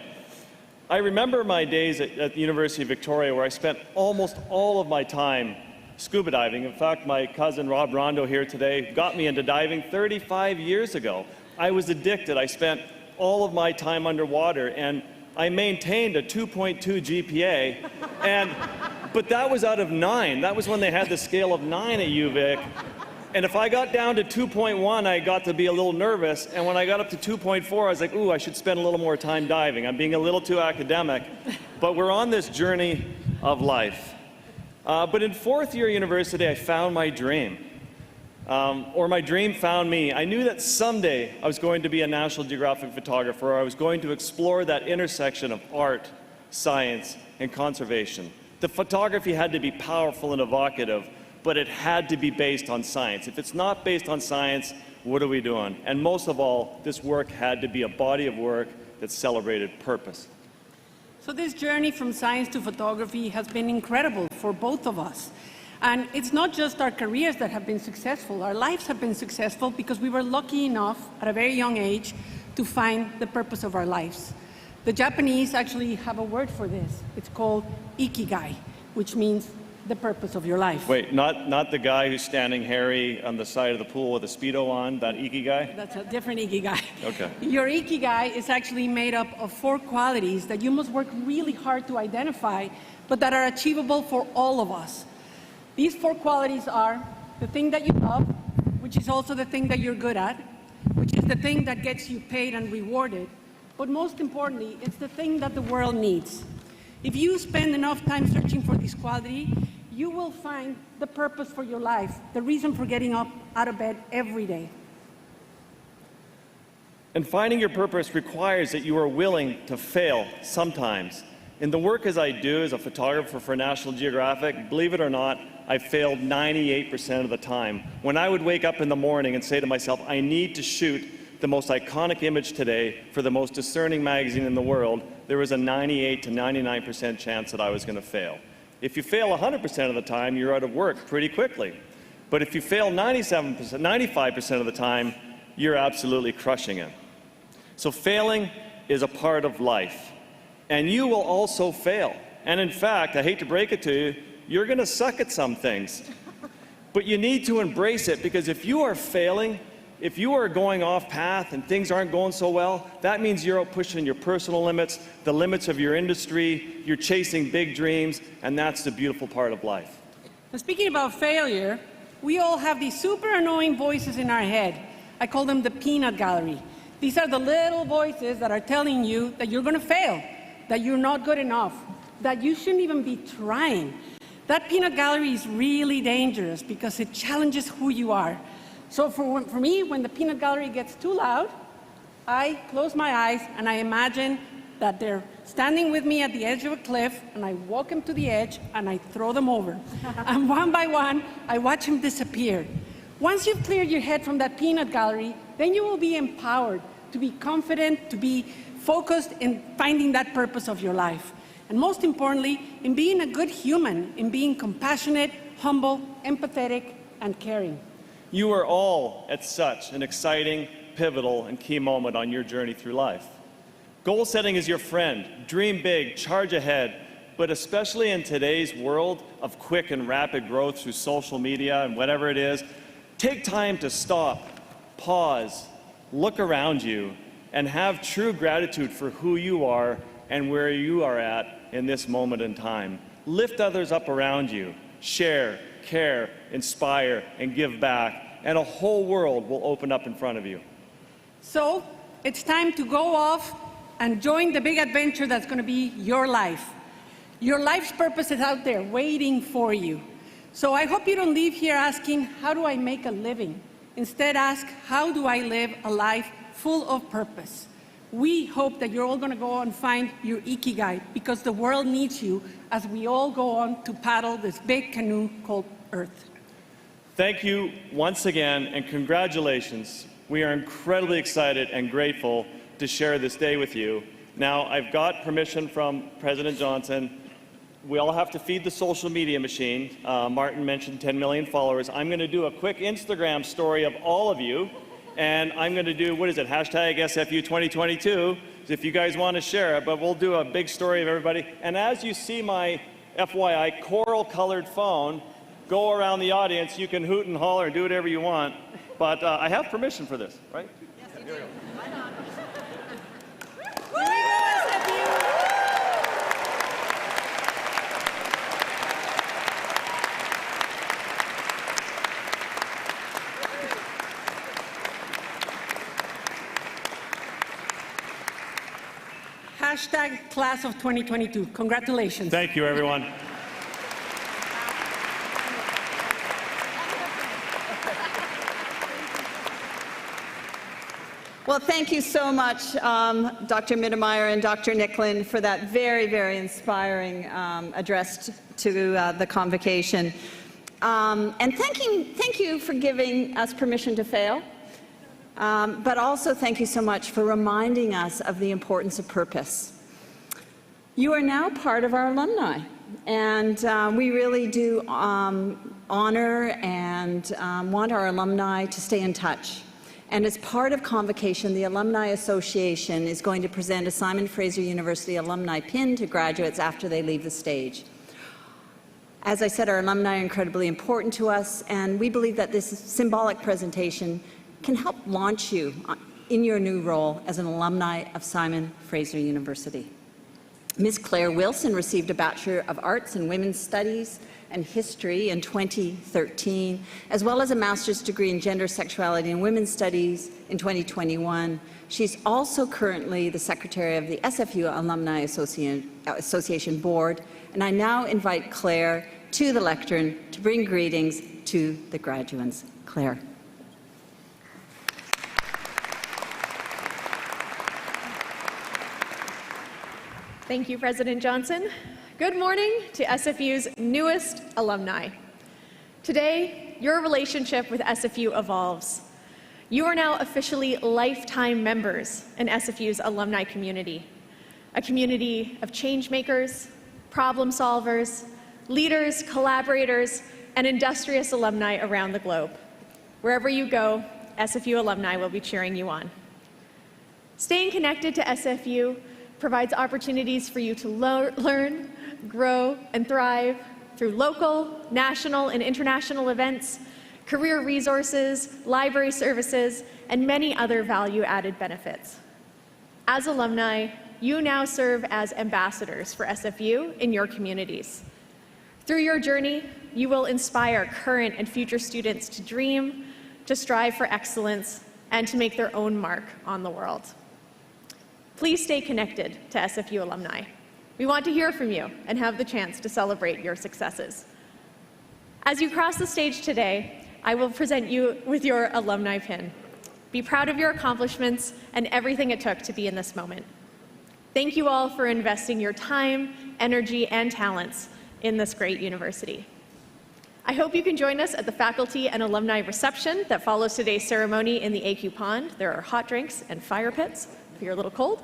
I remember my days at the University of Victoria where I spent almost all of my time scuba diving. In fact, my cousin Rob Rondo here today got me into diving 35 years ago. I was addicted. I spent all of my time underwater, and I maintained a 2.2 GPA, but that was out of 9. That was when they had the scale of 9 at UVic. And if I got down to 2.1, I got to be a little nervous, and when I got up to 2.4, I was like, ooh, I should spend a little more time diving. I'm being a little too academic, but we're on this journey of life. But in fourth year university, I found my dream. Or my dream found me. I knew that someday I was going to be a National Geographic photographer, or I was going to explore that intersection of art, science, and conservation. The photography had to be powerful and evocative, but it had to be based on science. If it's not based on science, what are we doing? And most of all, this work had to be a body of work that celebrated purpose. So this journey from science to photography has been incredible for both of us. And it's not just our careers that have been successful. Our lives have been successful because we were lucky enough at a very young age to find the purpose of our lives. The Japanese actually have a word for this. It's called ikigai, which means the purpose of your life. Wait, not the guy who's standing hairy on the side of the pool with a Speedo on, that ikigai? That's a different ikigai. Okay. Your ikigai is actually made up of 4 qualities that you must work really hard to identify, but that are achievable for all of us. These 4 qualities are the thing that you love, which is also the thing that you're good at, which is the thing that gets you paid and rewarded. But most importantly, it's the thing that the world needs. If you spend enough time searching for this quality, you will find the purpose for your life, the reason for getting up out of bed every day. And finding your purpose requires that you are willing to fail sometimes. In the work as I do as a photographer for National Geographic, believe it or not, I failed 98% of the time. When I would wake up in the morning and say to myself, I need to shoot the most iconic image today for the most discerning magazine in the world, there was a 98 to 99% chance that I was going to fail. If you fail 100% of the time, you're out of work pretty quickly. But if you fail 97%, 95% of the time, you're absolutely crushing it. So failing is a part of life. And you will also fail. And in fact, I hate to break it to you, you're going to suck at some things. But you need to embrace it, because if you are failing, if you are going off path and things aren't going so well, that means you're out pushing your personal limits, the limits of your industry, you're chasing big dreams, and that's the beautiful part of life. Now, speaking about failure, we all have these super annoying voices in our head. I call them the peanut gallery. These are the little voices that are telling you that you're going to fail, that you're not good enough, that you shouldn't even be trying. That peanut gallery is really dangerous because it challenges who you are. So for me, when the peanut gallery gets too loud, I close my eyes and I imagine that they're standing with me at the edge of a cliff, and I walk them to the edge and I throw them over. And one by one, I watch them disappear. Once you've cleared your head from that peanut gallery, then you will be empowered to be confident, to be focused in finding that purpose of your life. And most importantly, in being a good human, in being compassionate, humble, empathetic, and caring. You are all at such an exciting, pivotal, and key moment on your journey through life. Goal setting is your friend. Dream big, charge ahead, but especially in today's world of quick and rapid growth through social media and whatever it is, take time to stop, pause, look around you, and have true gratitude for who you are and where you are at in this moment in time. Lift others up around you. Share, care, inspire, and give back, and a whole world will open up in front of you. So it's time to go off and join the big adventure that's going to be your life. Your life's purpose is out there waiting for you. So I hope you don't leave here asking, how do I make a living? Instead, ask, how do I live a life full of purpose? We hope that you're all going to go and find your ikigai, because the world needs you as we all go on to paddle this big canoe called Earth. Thank you once again, and congratulations. We are incredibly excited and grateful to share this day with you. Now, I've got permission from President Johnson. We all have to feed the social media machine. Martin mentioned 10 million followers. I'm going to do a quick Instagram story of all of you. And I'm going to do, what is it, hashtag SFU 2022, if you guys want to share it, but we'll do a big story of everybody. And as you see my FYI coral-colored phone go around the audience, you can hoot and holler and do whatever you want. But I have permission for this, right? Yes, you do. Right on. Hashtag class of 2022. Congratulations. Thank you, everyone. Well, thank you so much, Dr. Mittermeier and Dr. Nicklen, for that very, very inspiring address to the convocation. And thank you for giving us permission to fail. But also thank you so much for reminding us of the importance of purpose. You are now part of our alumni, and we really do honor and want our alumni to stay in touch. And as part of Convocation, the Alumni Association is going to present a Simon Fraser University alumni pin to graduates after they leave the stage. As I said, our alumni are incredibly important to us, and we believe that this symbolic presentation can help launch you in your new role as an alumni of Simon Fraser University. Ms. Claire Wilson received a Bachelor of Arts in Women's Studies and History in 2013, as well as a master's degree in Gender, Sexuality, and Women's Studies in 2021. She's also currently the secretary of the SFU Alumni Association Board, and I now invite Claire to the lectern to bring greetings to the graduands. Claire. Thank you, President Johnson. Good morning to SFU's newest alumni. Today, your relationship with SFU evolves. You are now officially lifetime members in SFU's alumni community, a community of change makers, problem solvers, leaders, collaborators, and industrious alumni around the globe. Wherever you go, SFU alumni will be cheering you on. Staying connected to SFU provides opportunities for you to learn, grow, and thrive through local, national, and international events, career resources, library services, and many other value-added benefits. As alumni, you now serve as ambassadors for SFU in your communities. Through your journey, you will inspire current and future students to dream, to strive for excellence, and to make their own mark on the world. Please stay connected to SFU alumni. We want to hear from you and have the chance to celebrate your successes. As you cross the stage today, I will present you with your alumni pin. Be proud of your accomplishments and everything it took to be in this moment. Thank you all for investing your time, energy, and talents in this great university. I hope you can join us at the faculty and alumni reception that follows today's ceremony in the AQ Pond. There are hot drinks and fire pits if you're a little cold.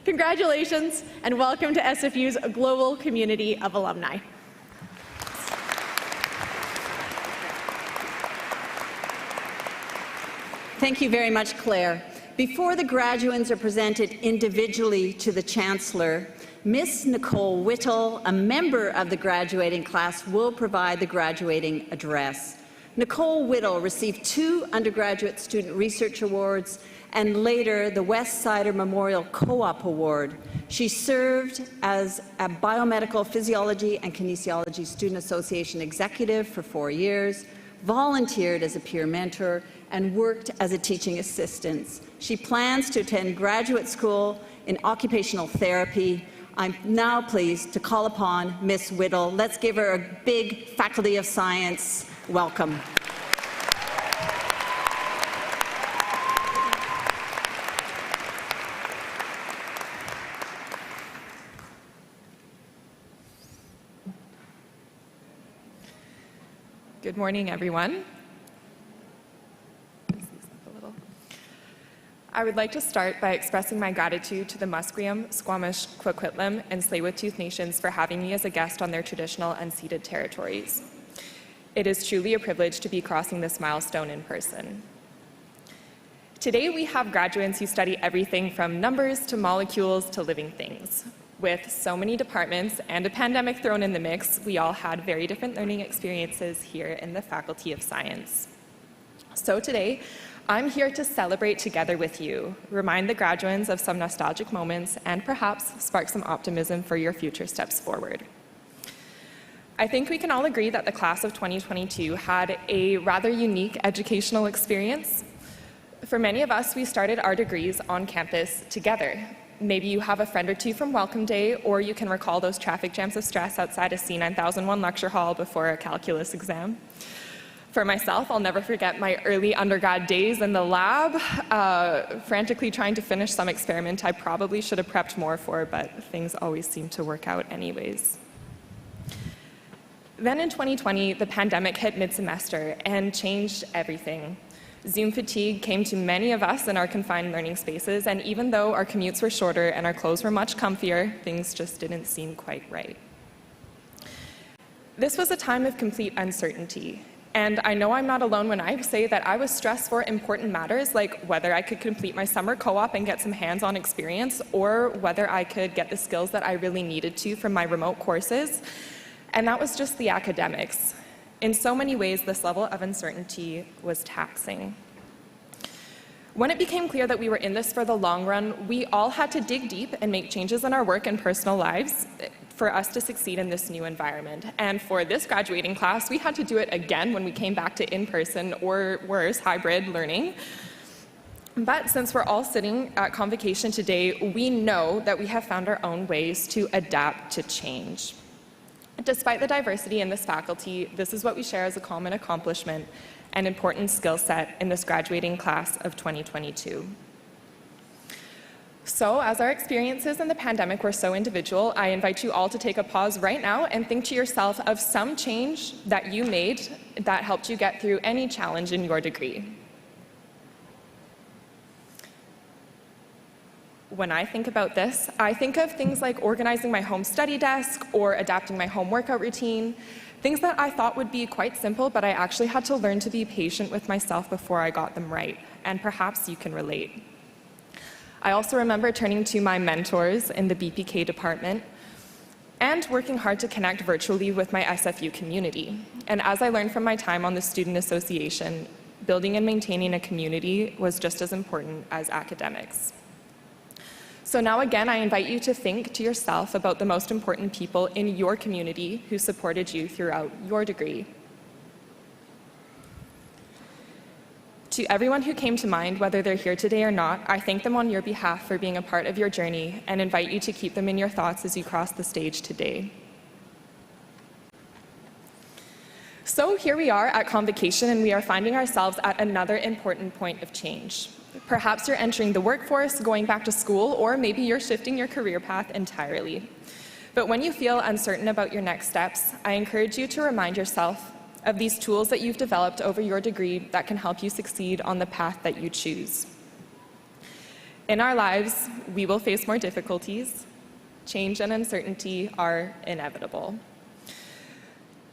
Congratulations and welcome to SFU's global community of alumni. Thank you very much, Claire. Before the graduands are presented individually to the Chancellor, Miss Nicole Whittle, a member of the graduating class, will provide the graduating address. Nicole Whittle received 2 undergraduate student research awards and later the West Sider Memorial Co-op Award. She served as a Biomedical Physiology and Kinesiology Student Association executive for 4 years, volunteered as a peer mentor, and worked as a teaching assistant. She plans to attend graduate school in occupational therapy. I'm now pleased to call upon Miss Whittle. Let's give her a big Faculty of Science welcome. Good morning, everyone. I would like to start by expressing my gratitude to the Musqueam, Squamish, Coquitlam, and Tsleil-Waututh nations for having me as a guest on their traditional unceded territories. It is truly a privilege to be crossing this milestone in person. Today, we have graduates who study everything from numbers to molecules to living things. With so many departments and a pandemic thrown in the mix, we all had very different learning experiences here in the Faculty of Science. So today, I'm here to celebrate together with you, remind the graduands of some nostalgic moments, and perhaps spark some optimism for your future steps forward. I think we can all agree that the class of 2022 had a rather unique educational experience. For many of us, we started our degrees on campus together. Maybe you have a friend or two from Welcome Day, or you can recall those traffic jams of stress outside a C9001 lecture hall before a calculus exam. For myself, I'll never forget my early undergrad days in the lab, frantically trying to finish some experiment I probably should have prepped more for, but things always seem to work out anyways. Then in 2020, the pandemic hit mid-semester and changed everything. Zoom fatigue came to many of us in our confined learning spaces, and even though our commutes were shorter and our clothes were much comfier, things just didn't seem quite right. This was a time of complete uncertainty, and I know I'm not alone when I say that I was stressed for important matters like whether I could complete my summer co-op and get some hands-on experience, or whether I could get the skills that I really needed to from my remote courses, and that was just the academics. In so many ways, this level of uncertainty was taxing. When it became clear that we were in this for the long run, we all had to dig deep and make changes in our work and personal lives. for us to succeed in this new environment. And for this graduating class, we had to do it again when we came back to in-person or worse, hybrid learning. But since we're all sitting at Convocation today, we know that we have found our own ways to adapt to change. Despite the diversity in this faculty, this is what we share as a common accomplishment and important skill set in this graduating class of 2022. So, as our experiences in the pandemic were so individual, I invite you all to take a pause right now and think to yourself of some change that you made that helped you get through any challenge in your degree. When I think about this, I think of things like organizing my home study desk or adapting my home workout routine, things that I thought would be quite simple, but I actually had to learn to be patient with myself before I got them right, and perhaps you can relate. I also remember turning to my mentors in the BPK department and working hard to connect virtually with my SFU community. And as I learned from my time on the Student Association, building and maintaining a community was just as important as academics. So now again, I invite you to think to yourself about the most important people in your community who supported you throughout your degree. To everyone who came to mind, whether they're here today or not, I thank them on your behalf for being a part of your journey and invite you to keep them in your thoughts as you cross the stage today. So here we are at Convocation, and we are finding ourselves at another important point of change. Perhaps you're entering the workforce, going back to school, or maybe you're shifting your career path entirely. But when you feel uncertain about your next steps, I encourage you to remind yourself of these tools that you've developed over your degree that can help you succeed on the path that you choose. In our lives, we will face more difficulties. Change and uncertainty are inevitable.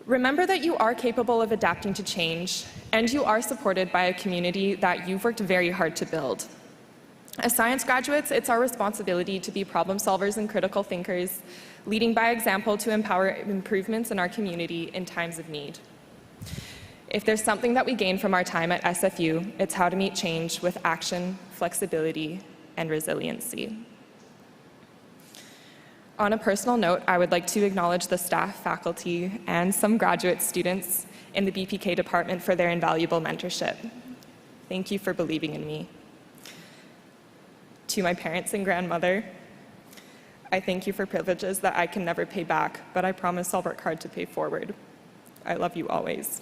Remember that you are capable of adapting to change, and you are supported by a community that you've worked very hard to build. As science graduates, it's our responsibility to be problem solvers and critical thinkers, leading by example to empower improvements in our community in times of need. If there's something that we gain from our time at SFU, it's how to meet change with action, flexibility, and resiliency. On a personal note, I would like to acknowledge the staff, faculty, and some graduate students in the BPK department for their invaluable mentorship. Thank you for believing in me. To my parents and grandmother, I thank you for privileges that I can never pay back, but I promise I'll work hard to pay forward. I love you always.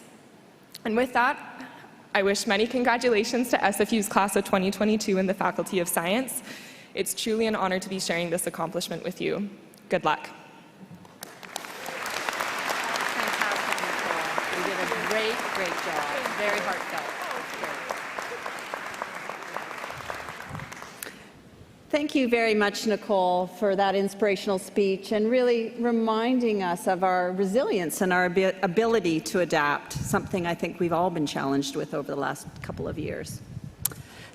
And with that, I wish many congratulations to SFU's class of 2022 in the Faculty of Science. It's truly an honor to be sharing this accomplishment with you. Good luck. Fantastic, Nicole. You did a great job. Very heartfelt. Thank you very much, Nicole, for that inspirational speech and really reminding us of our resilience and our ability to adapt, something I think we've all been challenged with over the last couple of years.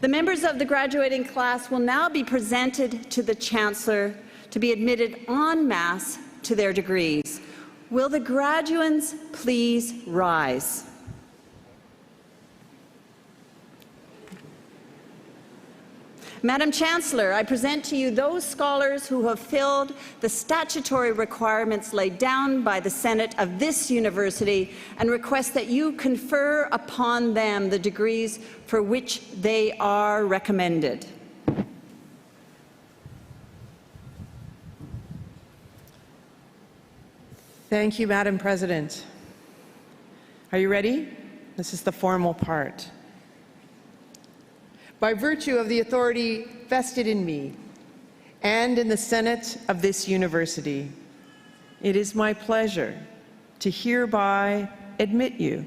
The members of the graduating class will now be presented to the Chancellor to be admitted en masse to their degrees. Will the graduands please rise? Madam Chancellor, I present to you those scholars who have filled the statutory requirements laid down by the Senate of this university and request that you confer upon them the degrees for which they are recommended. Thank you, Madam President. Are you ready? This is the formal part. By virtue of the authority vested in me and in the Senate of this university, it is my pleasure to hereby admit you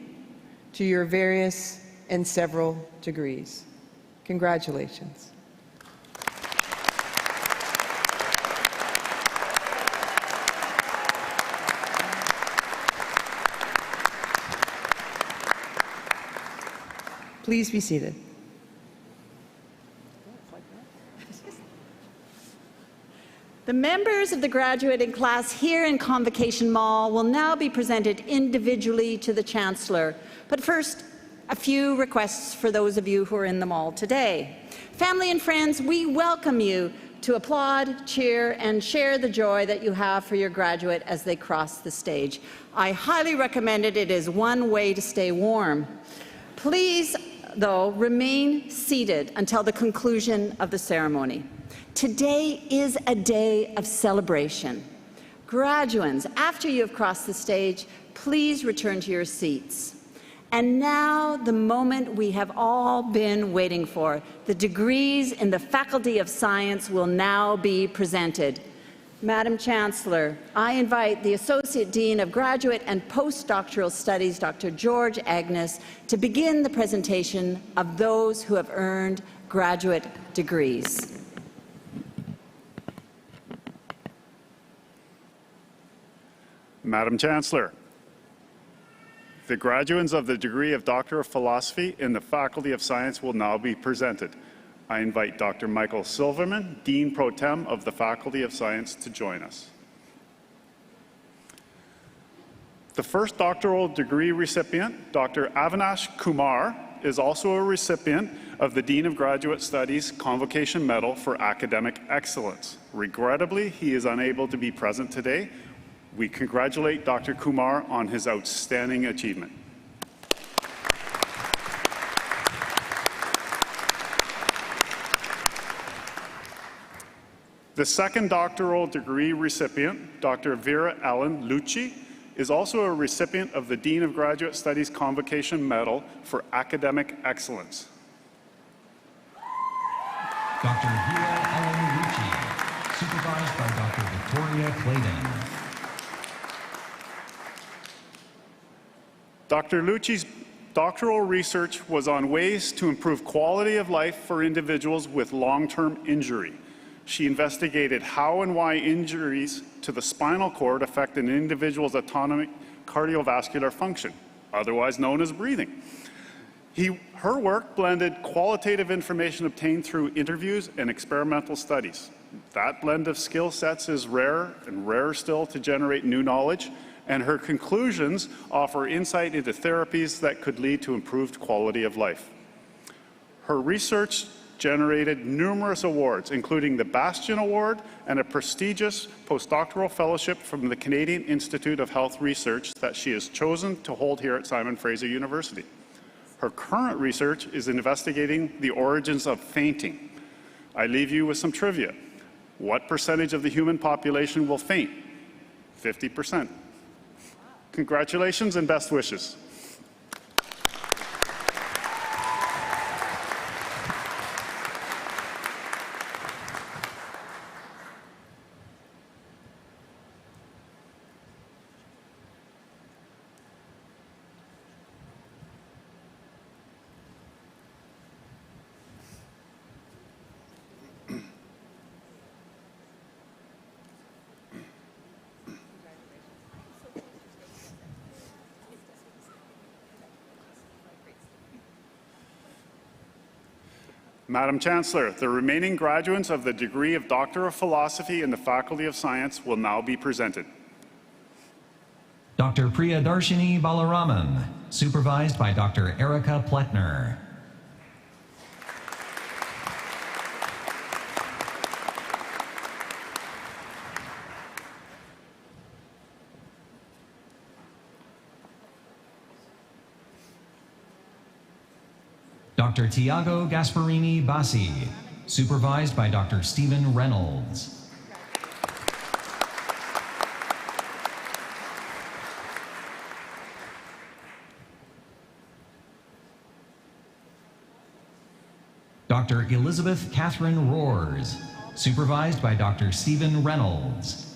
to your various and several degrees. Congratulations. Please be seated. The members of the graduating class here in Convocation Mall will now be presented individually to the Chancellor. But first, a few requests for those of you who are in the mall today. Family and friends, we welcome you to applaud, cheer, and share the joy that you have for your graduate as they cross the stage. I highly recommend it. It is one way to stay warm. Please, though, remain seated until the conclusion of the ceremony. Today is a day of celebration. Graduands, after you have crossed the stage, please return to your seats. And now, the moment we have all been waiting for. The degrees in the Faculty of Science will now be presented. Madam Chancellor, I invite the Associate Dean of Graduate and Postdoctoral Studies, Dr. George Agnes, to begin the presentation of those who have earned graduate degrees. Madam Chancellor, the graduates of the degree of Doctor of Philosophy in the Faculty of Science will now be presented. I invite Dr. Michael Silverman, Dean Pro Tem of the Faculty of Science, to join us. The first doctoral degree recipient, Dr. Avinash Kumar, is also a recipient of the Dean of Graduate Studies Convocation Medal for Academic Excellence. Regrettably, he is unable to be present today. We congratulate Dr. Kumar on his outstanding achievement. The second doctoral degree recipient, Dr. Vera Ellen Lucci, is also a recipient of the Dean of Graduate Studies Convocation Medal for Academic Excellence. Dr. Vera Ellen Lucci, supervised by Dr. Victoria Clayton. Dr. Lucci's doctoral research was on ways to improve quality of life for individuals with long-term injury. She investigated how and why injuries to the spinal cord affect an individual's autonomic cardiovascular function, otherwise known as breathing. Her work blended qualitative information obtained through interviews and experimental studies. That blend of skill sets is rare and rarer still to generate new knowledge, and her conclusions offer insight into therapies that could lead to improved quality of life. Her research generated numerous awards, including the Bastion Award and a prestigious postdoctoral fellowship from the Canadian Institute of Health Research that she has chosen to hold here at Simon Fraser University. Her current research is investigating the origins of fainting. I leave you with some trivia. What percentage of the human population will faint? 50%. Congratulations and best wishes. Madam Chancellor, the remaining graduates of the degree of Doctor of Philosophy in the Faculty of Science will now be presented. Dr. Priyadarshini Balaraman, supervised by Dr. Erica Pletner. Dr. Tiago Gasparini Bassi, supervised by Dr. Stephen Reynolds. Dr. Elizabeth Catherine Roars, supervised by Dr. Stephen Reynolds.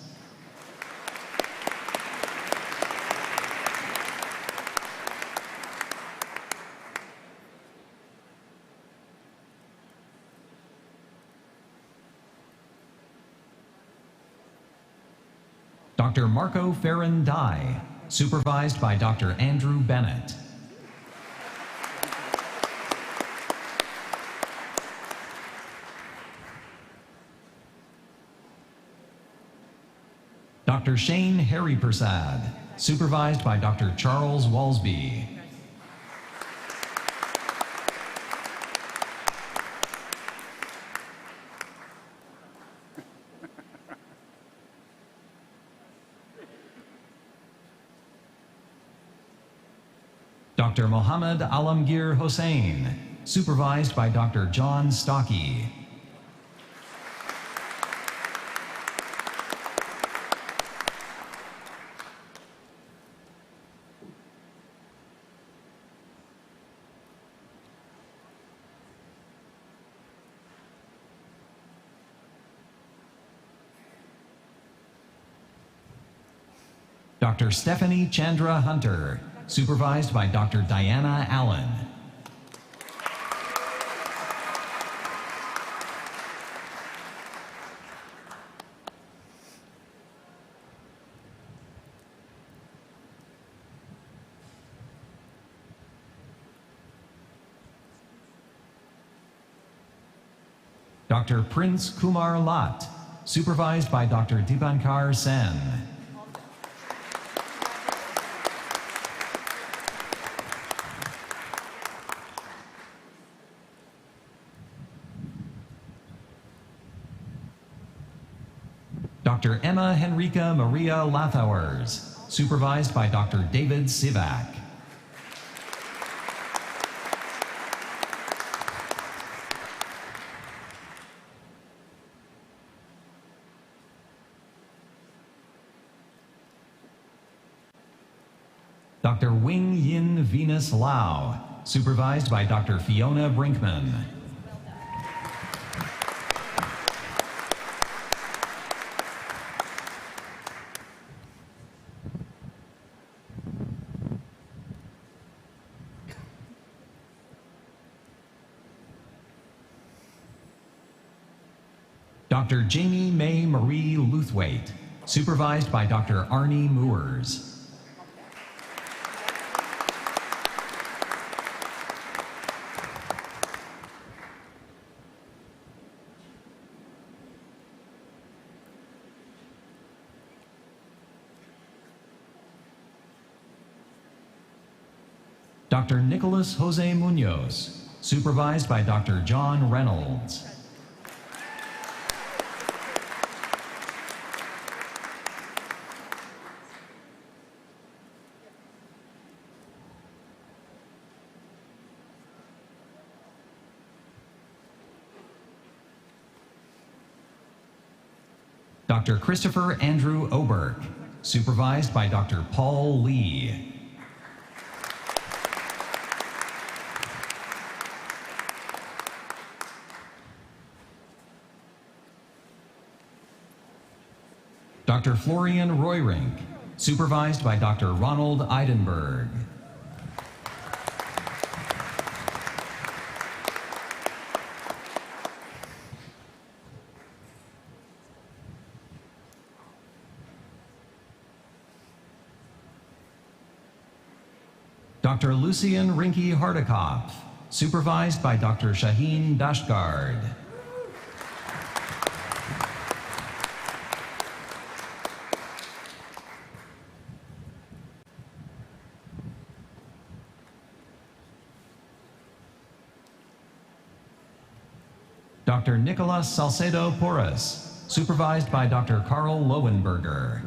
Dr. Marco Ferrin Dye, supervised by Dr. Andrew Bennett. Dr. Shane Harry Persad, supervised by Dr. Charles Walsby. Dr. Mohammed Alamgir Hossein, supervised by Dr. John Stocky. Dr. Stephanie Chandra Hunter, supervised by Dr. Diana Allen. Dr. Prince Kumar Lat, supervised by Dr. Dipankar Sen. Dr. Emma Henrika Maria Lathowers, supervised by Dr. David Sivak. Dr. Wing Yin Venus Lau, supervised by Dr. Fiona Brinkman. Dr. Jamie May Marie Luthwaite, supervised by Dr. Arnie Moores. Dr. Nicholas Jose Munoz, supervised by Dr. John Reynolds. Dr. Christopher Andrew Oberg, supervised by Dr. Paul Lee. Dr. Florian Royrink, supervised by Dr. Ronald Eidenberg. Dr. Lucian Rinky Hardikoff, supervised by Dr. Shaheen Dashgard. Dr. Nicolas Salcedo Porras, supervised by Dr. Carl Lowenberger.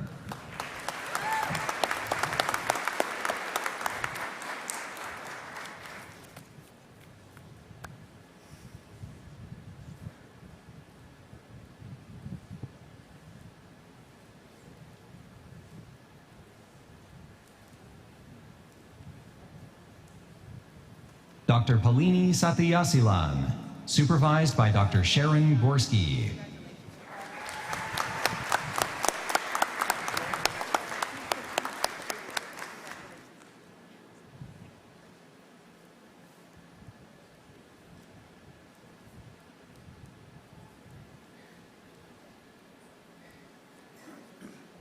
Dr. Palini Satyasilan, supervised by Dr. Sharon Gorski.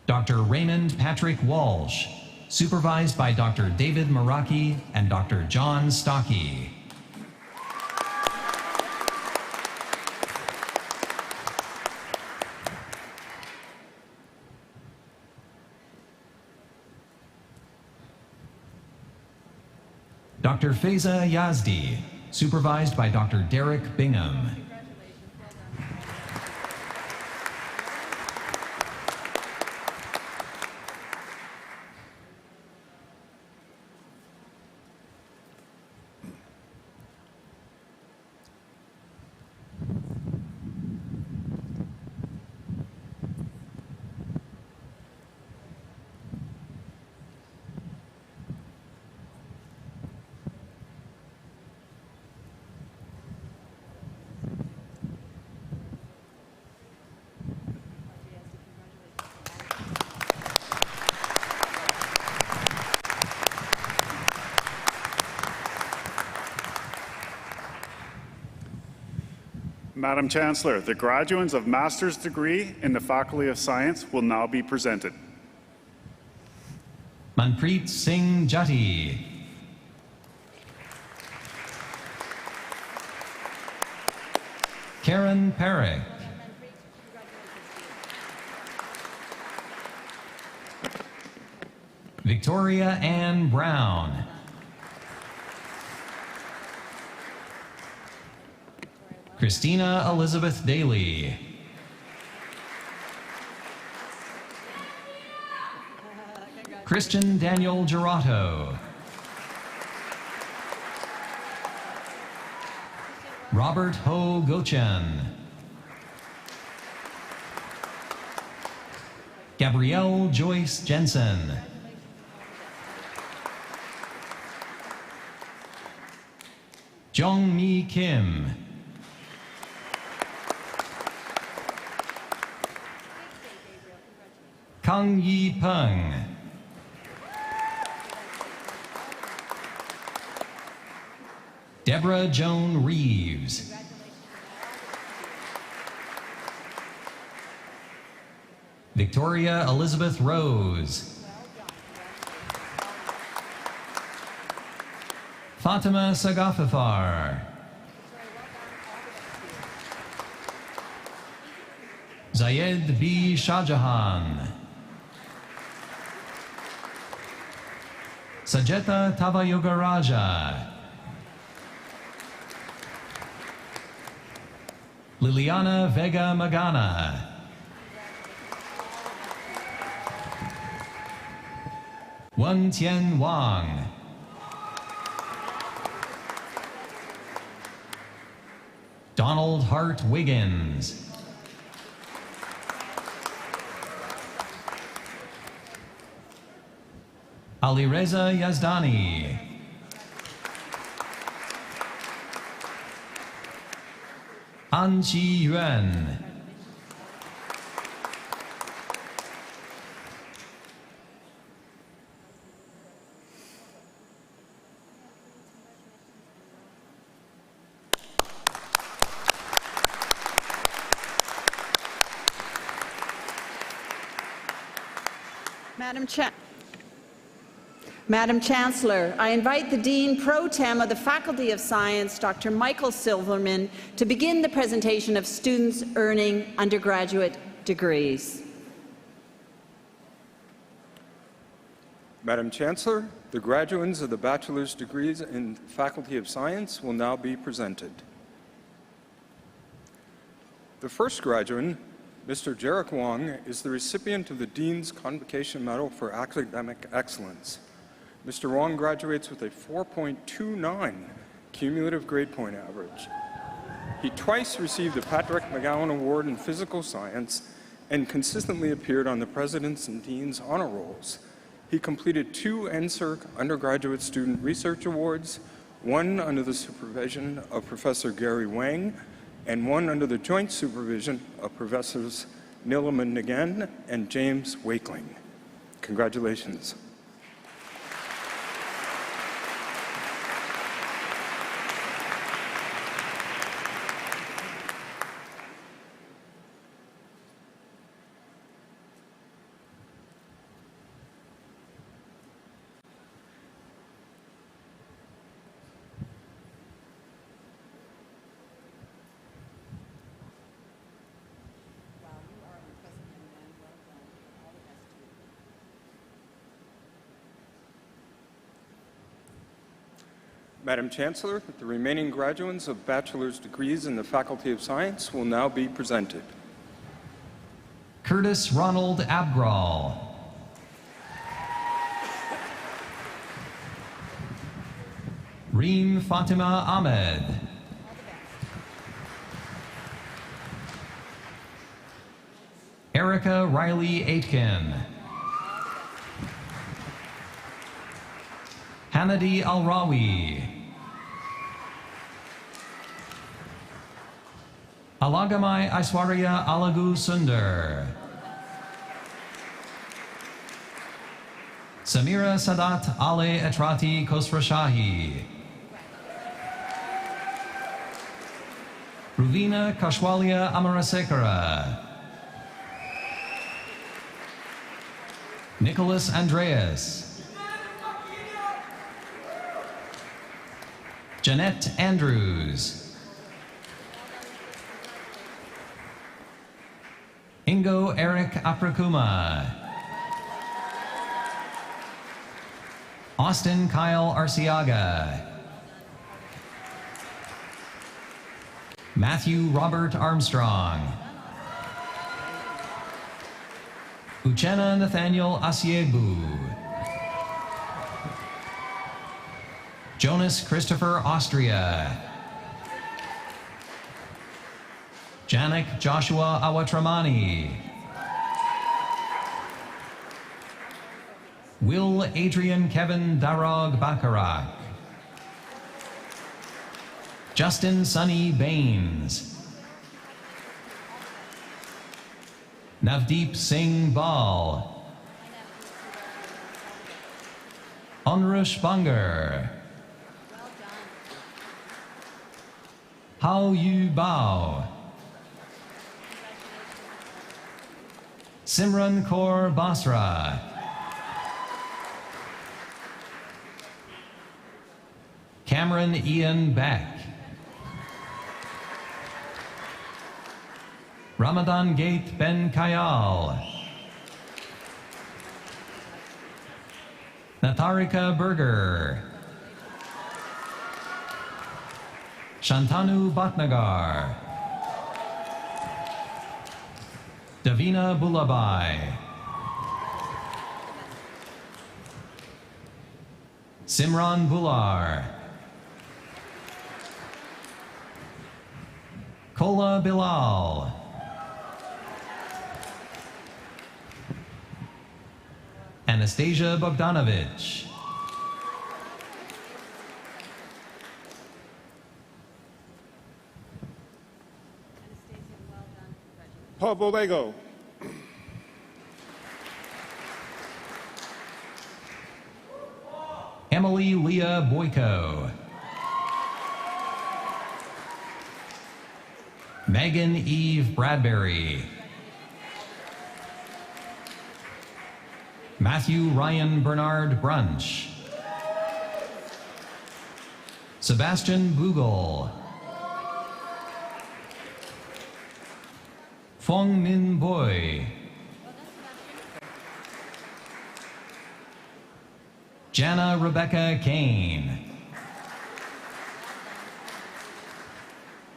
Dr. Raymond Patrick Walsh, supervised by Dr. David Maraki and Dr. John Stocky. Dr. Faiza Yazdi, supervised by Dr. Derek Bingham. Madam Chancellor, the graduates of master's degree in the Faculty of Science will now be presented. Manpreet Singh Jati. Karen Parrick. Victoria Ann Brown. Cristina Elizabeth Daly. Christian Daniel Gerato. Robert Ho Gochen. Gabrielle Joyce Jensen. Jong Mi Kim. Kang Yi Peng. Deborah Joan Reeves. Victoria Elizabeth Rose. Fatima Sagafifar. Zayed B. Shahjahan. Sajeta Tavayogaraja. Liliana Vega Magana. Wen Tian Wang. Donald Hart Wiggins. Alireza Yazdani. Han Chi Yuan. Madam Chancellor, I invite the Dean Pro Tem of the Faculty of Science, Dr. Michael Silverman, to begin the presentation of students earning undergraduate degrees. Madam Chancellor, the graduates of the bachelor's degrees in Faculty of Science will now be presented. The first graduate, Mr. Jarek Wong, is the recipient of the Dean's Convocation Medal for Academic Excellence. Mr. Wong graduates with a 4.29 cumulative grade point average. He twice received the Patrick McGowan Award in Physical Science and consistently appeared on the President's and Dean's honor rolls. He completed 2 NSERC Undergraduate Student Research Awards, 1 under the supervision of Professor Gary Wang, and 1 under the joint supervision of Professors Nicklen Nicklen and James Wakeling. Congratulations. Madam Chancellor, the remaining graduates of bachelor's degrees in the Faculty of Science will now be presented. Curtis Ronald Abgral. Reem Fatima Ahmed. Erica Riley Aitken. Hamadi Al-Rawi. Alagamai Aishwarya Alagu Sundar. Samira Sadat Ale Etrati Khosrashahi. Ruvina Kashwalia Amarasekara. Nicholas Andreas. Jeanette Andrews. Ingo Eric Aprakuma. Austin Kyle Arciaga. Matthew Robert Armstrong. Uchenna Nathaniel Asiebu. Jonas Christopher Austria. Janik Joshua Awatramani. Will Adrian Kevin Darog Bacharach. Justin Sunny Baines. Navdeep Singh Bal. Onrush Banger. Hao Yu Bao. Simran Kaur Basra. Cameron Ian Beck. Ramadan Gate Ben Kayal. Natarika Berger. Shantanu Bhatnagar. Davina Bulabai. Simran Bular. Kola Bilal. Anastasia Bogdanovich. Paul Bodego. Emily Leah Boyko. Megan Eve Bradbury. Matthew Ryan Bernard Brunch. Sebastian Bugel. Fong Min Boy. Jana Rebecca Kane.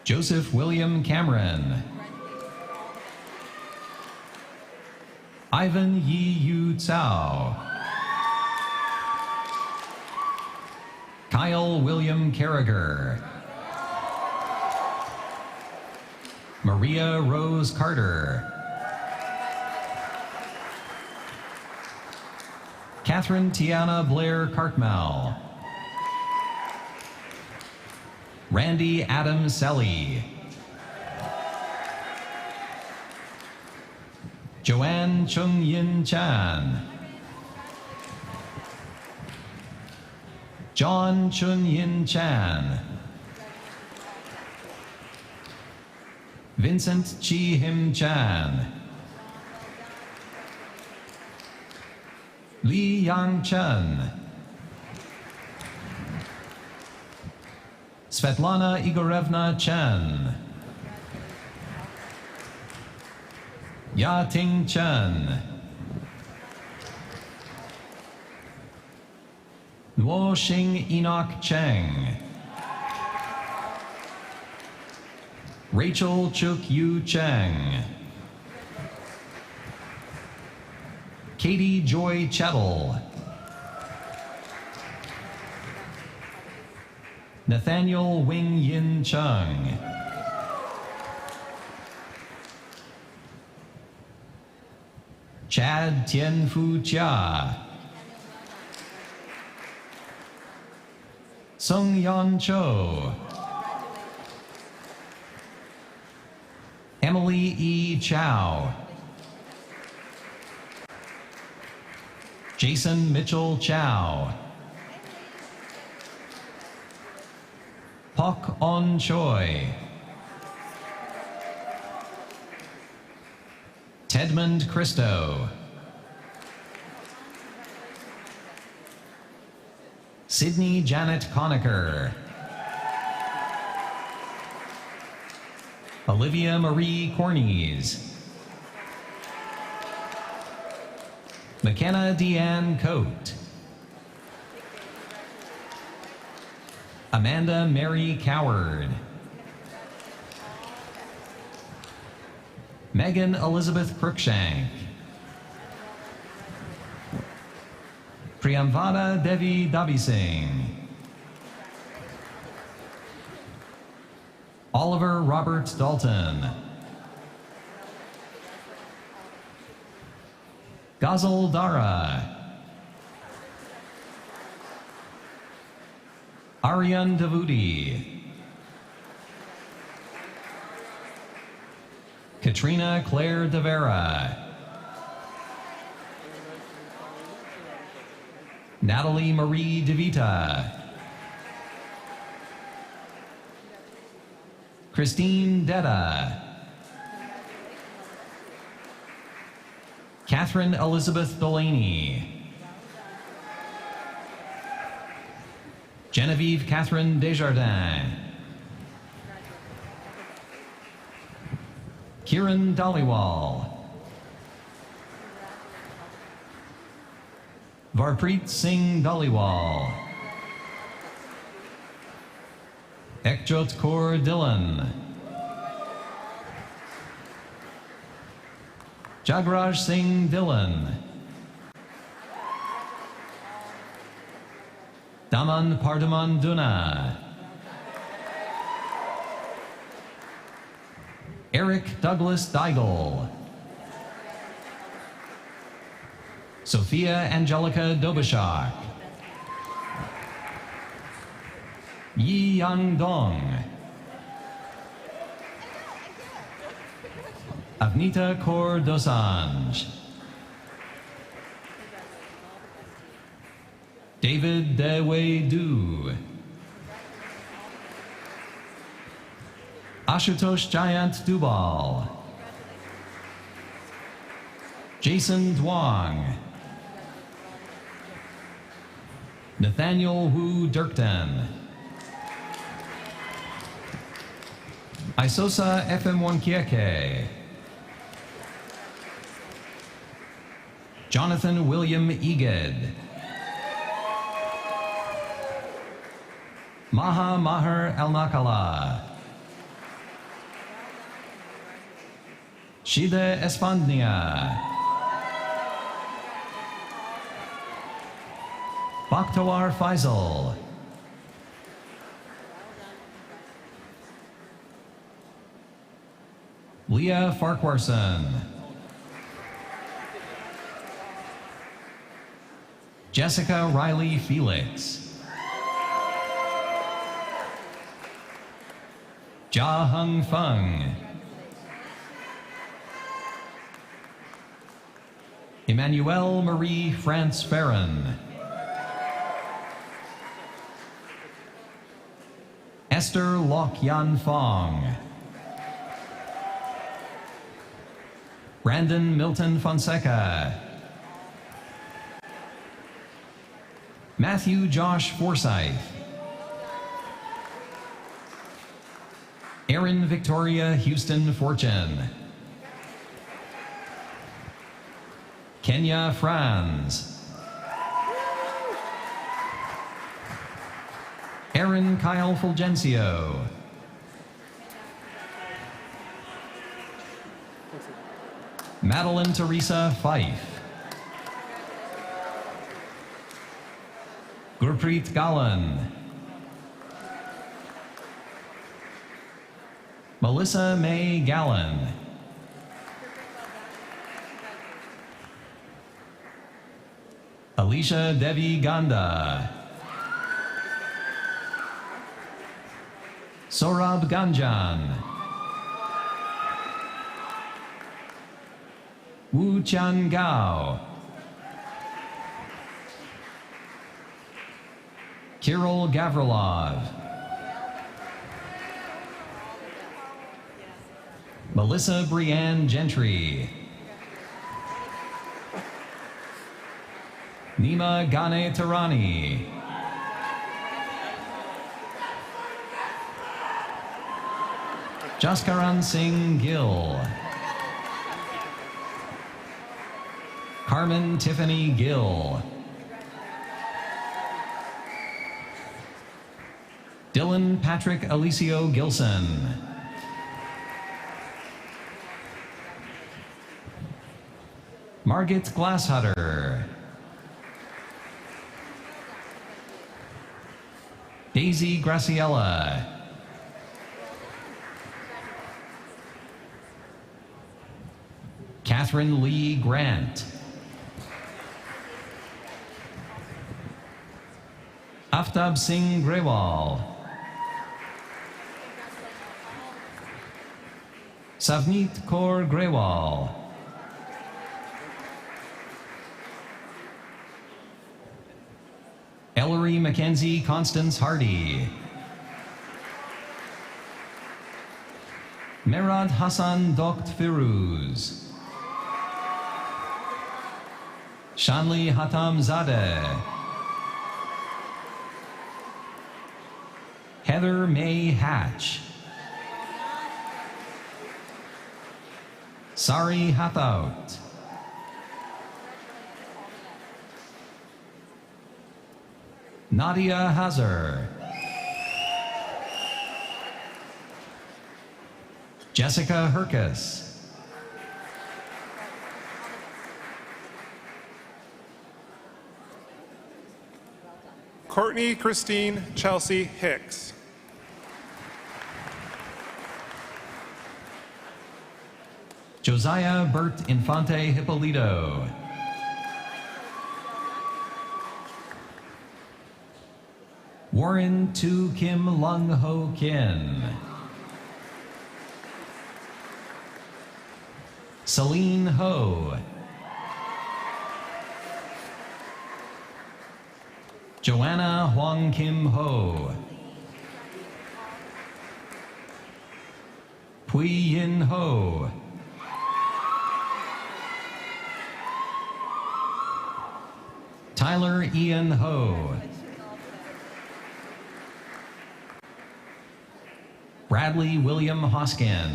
Joseph William Cameron. Ivan Yi Yu Tsao. Kyle William Carragher. Maria Rose Carter. Catherine Tiana Blair Cartmel. Randy Adam Selly. Joanne Chung Yin Chan. John Chun Yin Chan. Vincent Chi Him Chan. Li Yang Chen. Svetlana Igorevna Chen. Ya Ting Chen. Luo Xing Enoch Cheng. Rachel Chuk Yu Cheng. Katie Joy Chettle. Nathaniel Wing Yin Chung. Chad Tien Fu Chia. Sung Yan Cho. Emily E. Chow. Jason Mitchell Chow. Pok On Choi. Tedmund Christo, Sydney Janet Conacher, Olivia Marie Cornies, McKenna Deanne Coate, Amanda Mary Coward, Megan Elizabeth Cruikshank, Priyamvada Devi Dabisingh, Oliver Robert Dalton, Ghazal Dara, Aryan Davudi, Katrina Claire De Vera, Natalie Marie DeVita, Christine Detta, Catherine Elizabeth Delaney, Genevieve Catherine Desjardins, Kiran Dhaliwal, Varpreet Singh Dhaliwal, Ekjot Kaur Dhillon, Jagraj Singh Dhillon, Daman Pardaman Duna, Eric Douglas Deigel, Sophia Angelica Dobishak, Yi Yang Dong, Avnita Kaur Dosanjh, David Dewey Du, Ashutosh Jayant Dubal, Jason Duong, Nathaniel Wu Dirkten, Isosa FM1 Kieke, Jonathan William Eged, Maha Maher El Nakala, Shida Espandnia, Bakhtawar Faisal, Leah Farquharson, Jessica Riley Felix, Jia Hung Feng, Emmanuelle Marie France Farron, Esther Lok Yan Fong, Brandon Milton Fonseca, Matthew Josh Forsyth, Erin Victoria Houston Fortune, Kenya Franz, Aaron Kyle Fulgencio, Madeline Teresa Fife, Gurpreet Galan, Melissa May Gallen, Alicia Devi Ganda, Sorab Ganjan, Wu Chan Gao, Kirill Gavrilov, Melissa Brianne Gentry, Nima Gane Tarani. Jaskaran Singh Gill. Carmen Tiffany Gill. Dylan Patrick Alicio Gilson. Margit Glasshutter. Daisy Graciela. Catherine Lee Grant. Aftab Singh Grewal. Savneet Kaur Grewal. Ellery Mackenzie Constance Hardy. Merad Hassan Dokt Firuz. Shanli Hatam Zadeh. Heather May Hatch. Sari Hathout. Nadia Hazar. Jessica Herkus. Courtney Christine Chelsea Hicks. Josiah Bert Infante Hippolito. Warren Tu Kim Lung Ho Kin. Celine Ho. Joanna Huang Kim Ho. Pui Yin Ho. Tyler Ian Ho. Bradley William Hoskin.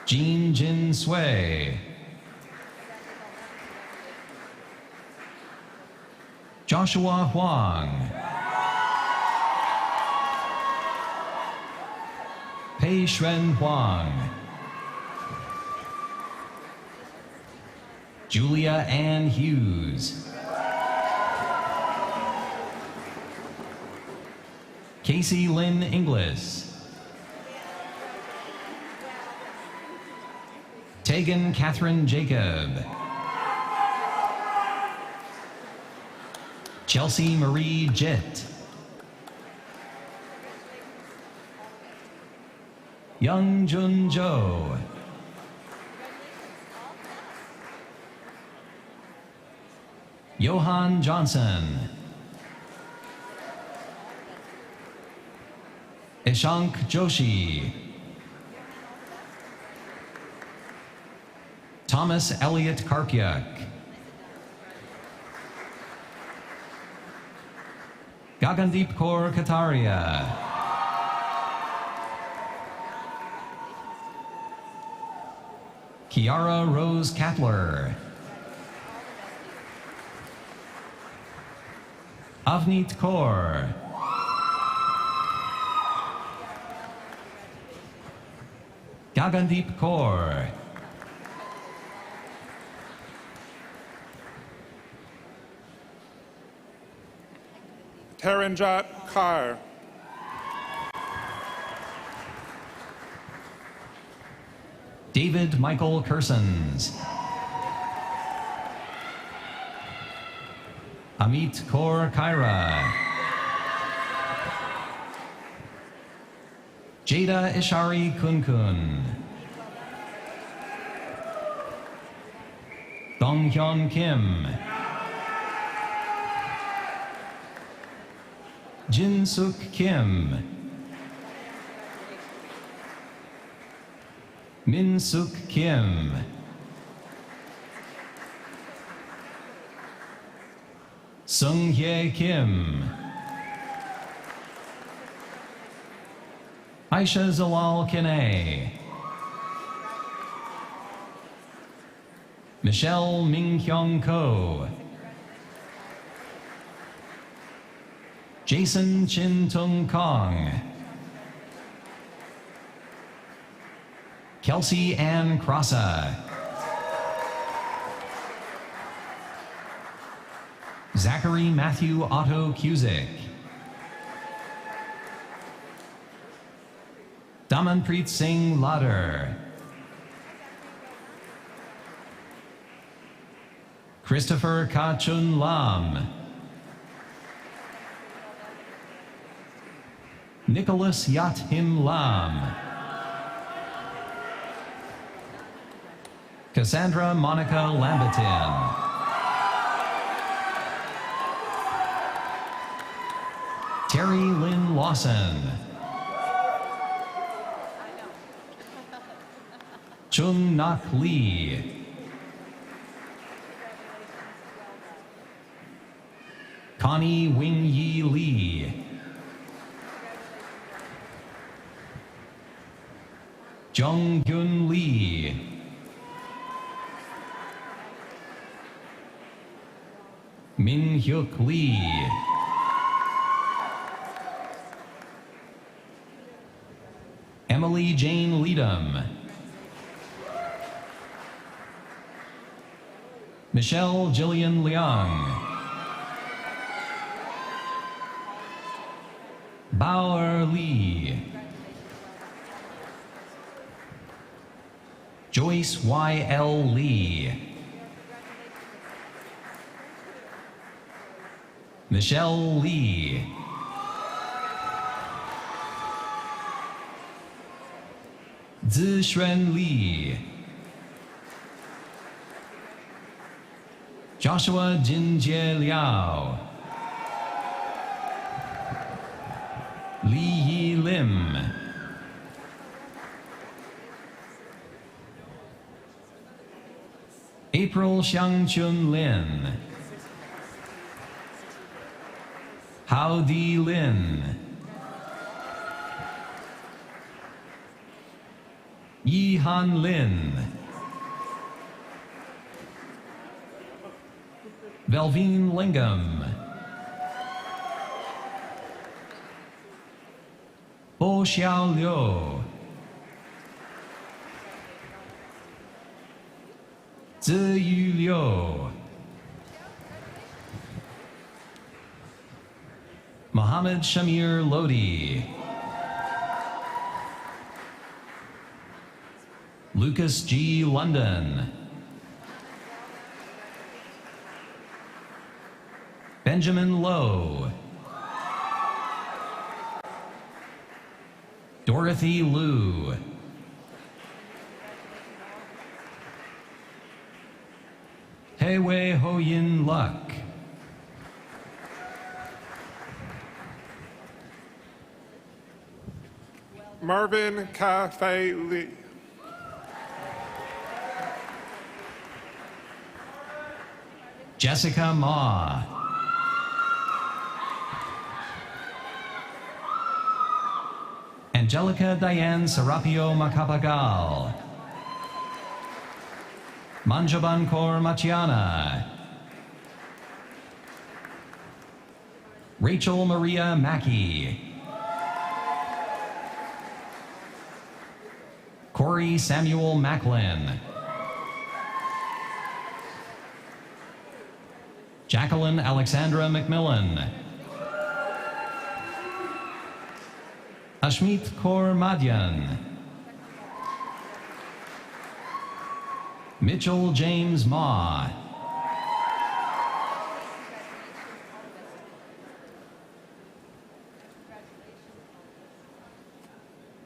Jean Jin Sui. Joshua Huang. Pei Xuan Huang. Julia Ann Hughes. Casey Lynn Inglis. Tegan Catherine Jacob. Chelsea Marie Jitt. Young Jun Jo. Johan Johnson. Ishank Joshi. Thomas Elliott Karpyak. Gagandeep Kaur Kataria. Kiara Rose Katler. Avneet Kaur. Gagandeep Kaur. Taranjot Kaur. David Michael Kersons. Amit Kaur Kaira. Jada Ishari Kunkun. Dong Hyun Kim. Jin Suk Kim. Min Suk Kim. Sung Hye Kim, Aisha Zalal Kine, Michelle Ming Hyung Ko, Jason Chin Tung Kong, Kelsey Ann Crossa, Zachary Matthew Otto Cusick, Damanpreet Singh Ladder, Christopher Ka-chun Lam, Nicholas Yat Him Lam, Cassandra Monica Lambertin, Terry Lynn Lawson, Chung Nak Lee, Connie Wing Yi Lee, Jung Gyun Lee, Min Hyuk Lee, Emily Jane Leadham, Michelle Jillian Leung, Bao Lee, Joyce Y.L. Lee, Michelle Lee, Zixuan Lee, Joshua Jinjie Liao, Li Yi Lim, April Xiangchun Lin, Hao Di Lin, Yi Han Lin, Velveen Lingam, Bo Xiao Liu, Ziyu Liu, Mohammed Shamir Lodi, Lucas G. London, Benjamin Lowe, Dorothy Liu, Heiwei Ho-yin Luck, Marvin Ka-fei Lee. Jessica Ma, Angelica Diane Serapio Macapagal, Manjabankor Machiana, Rachel Maria Mackey, Corey Samuel Macklin, Jacqueline Alexandra McMillan, Ashmit Kaur Madyan, Mitchell James Ma,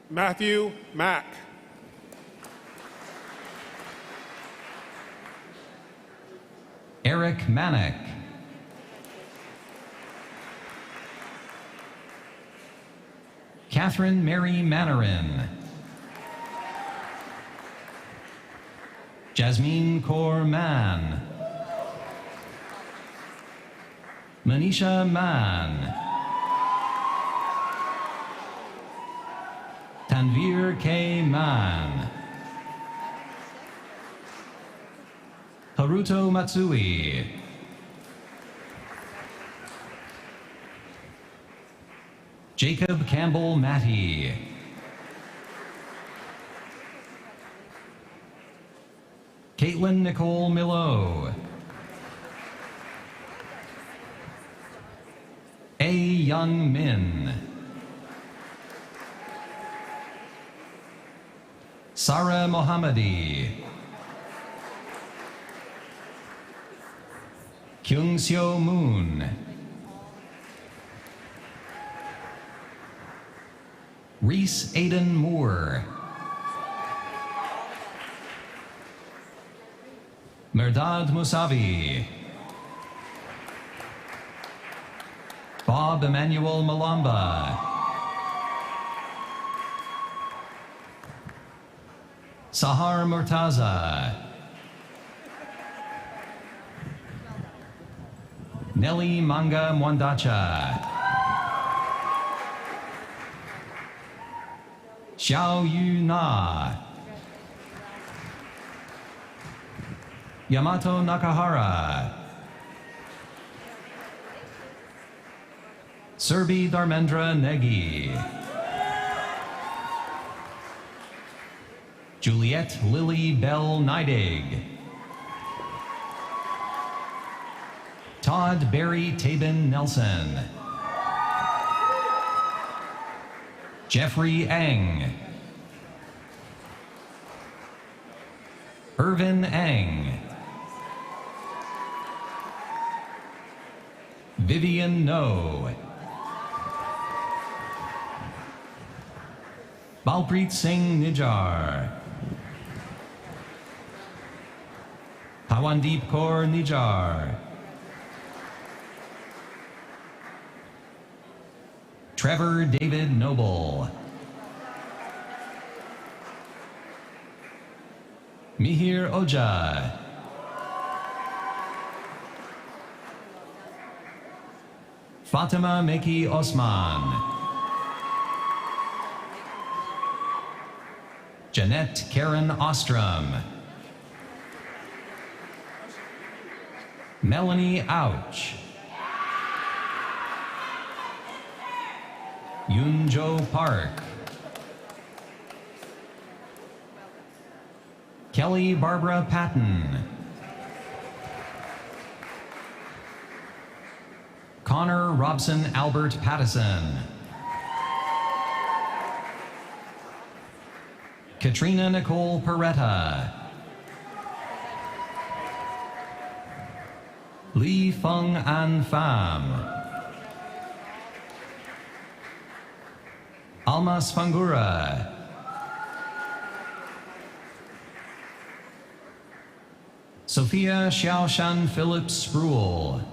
Matthew Mack. Eric Manick, Catherine Mary Manarin, Jasmine Kaur Mann, Manisha Mann, Tanvir K. Mann, Haruto Matsui, Jacob Campbell Matty, Caitlin Nicole Milo, A. Young Min, Sarah Mohammadi, Kyung Seo Moon, Reese Aidan Moore, Merdad Musavi, Bob Emmanuel Malamba, Sahar Murtaza, Nelly Manga Mwandacha, Xiao Yu Na, Yamato Nakahara, Serbi Dharmendra Negi, Juliette Lily Bell Neidig, Todd Barry Tabin Nelson, Jeffrey Ang, Irvin Ang, Vivian No, Balpreet Singh Nijar, Pawandeep Kaur Nijar, Trevor David Noble, Mihir Oja, Fatima Meki Osman, Jeanette Karen Ostrom, Melanie Ouch, Yunjo Park, Kelly Barbara Patton, Connor Robson Albert Pattison, Katrina Nicole Peretta, Lee Feng An Pham, Alma Spangura, Sophia Xiaoshan Phillips Spruill,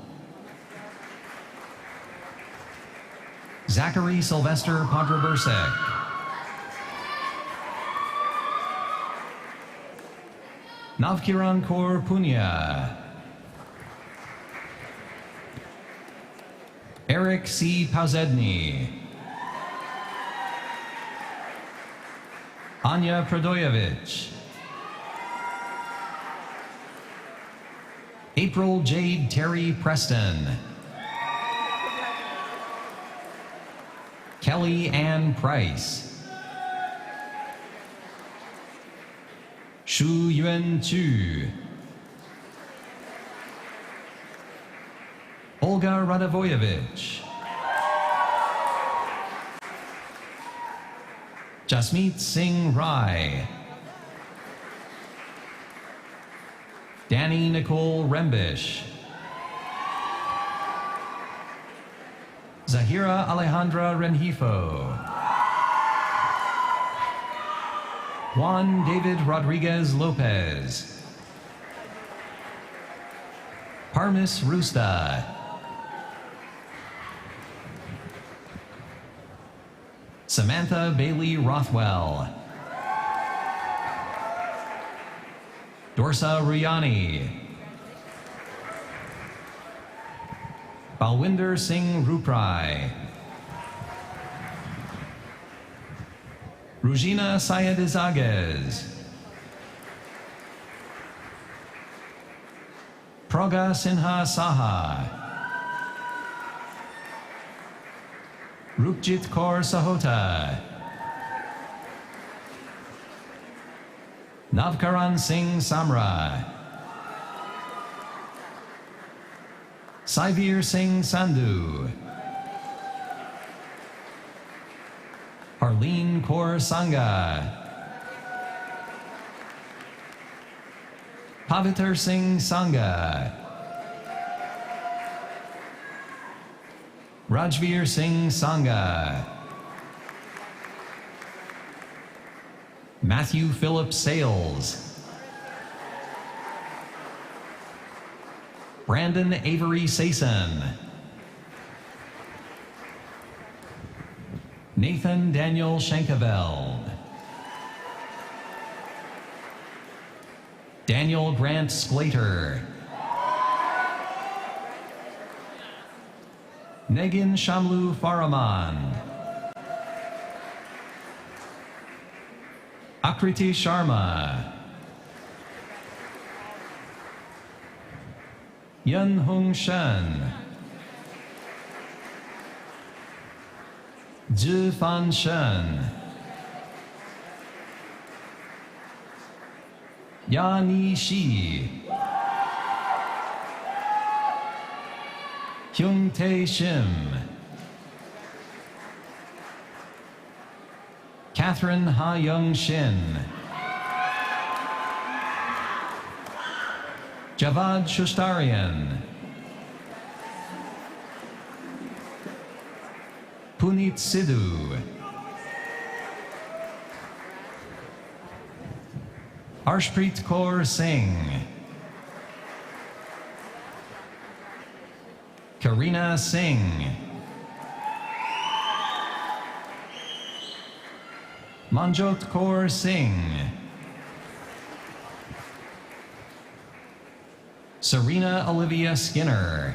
Zachary Sylvester Podrobursek, Navkiran Kaur Punya, Eric C. Pauzedny, Anya Pradoyevich, April Jade Terry Preston, Kelly Ann Price, Shu Yuan Chu, Olga Radavoyevich, Jasmeet Singh Rai, Danny Nicole Rembish, Zahira Alejandra Renjifo, Juan David Rodriguez Lopez, Parmis Rusta, Samantha Bailey Rothwell, Dorsa Ruyani, Balwinder Singh Ruprai. Rugina Sayedizages. Praga Sinha Saha. Rukjit Kaur Sahota. Navkaran Singh Samra. Saivir Singh Sandhu. Harleen Kaur Sangha. Paviter Singh Sangha. Rajveer Singh Sangha. Matthew Philip Sales. Brandon Avery Sason. Nathan Daniel Shankaveld. Daniel Grant Sklater. Negin Shamlu Faraman. Akriti Sharma. Yun Hong Shen. Zhi Fan Shen. Yani Shi. Hyung Tae Shim. Catherine Ha Young Shin. Javad Shustarian. Puneet Sidhu. Arshpreet Kaur Singh. Karina Singh. Manjot Kaur Singh. Serena Olivia Skinner.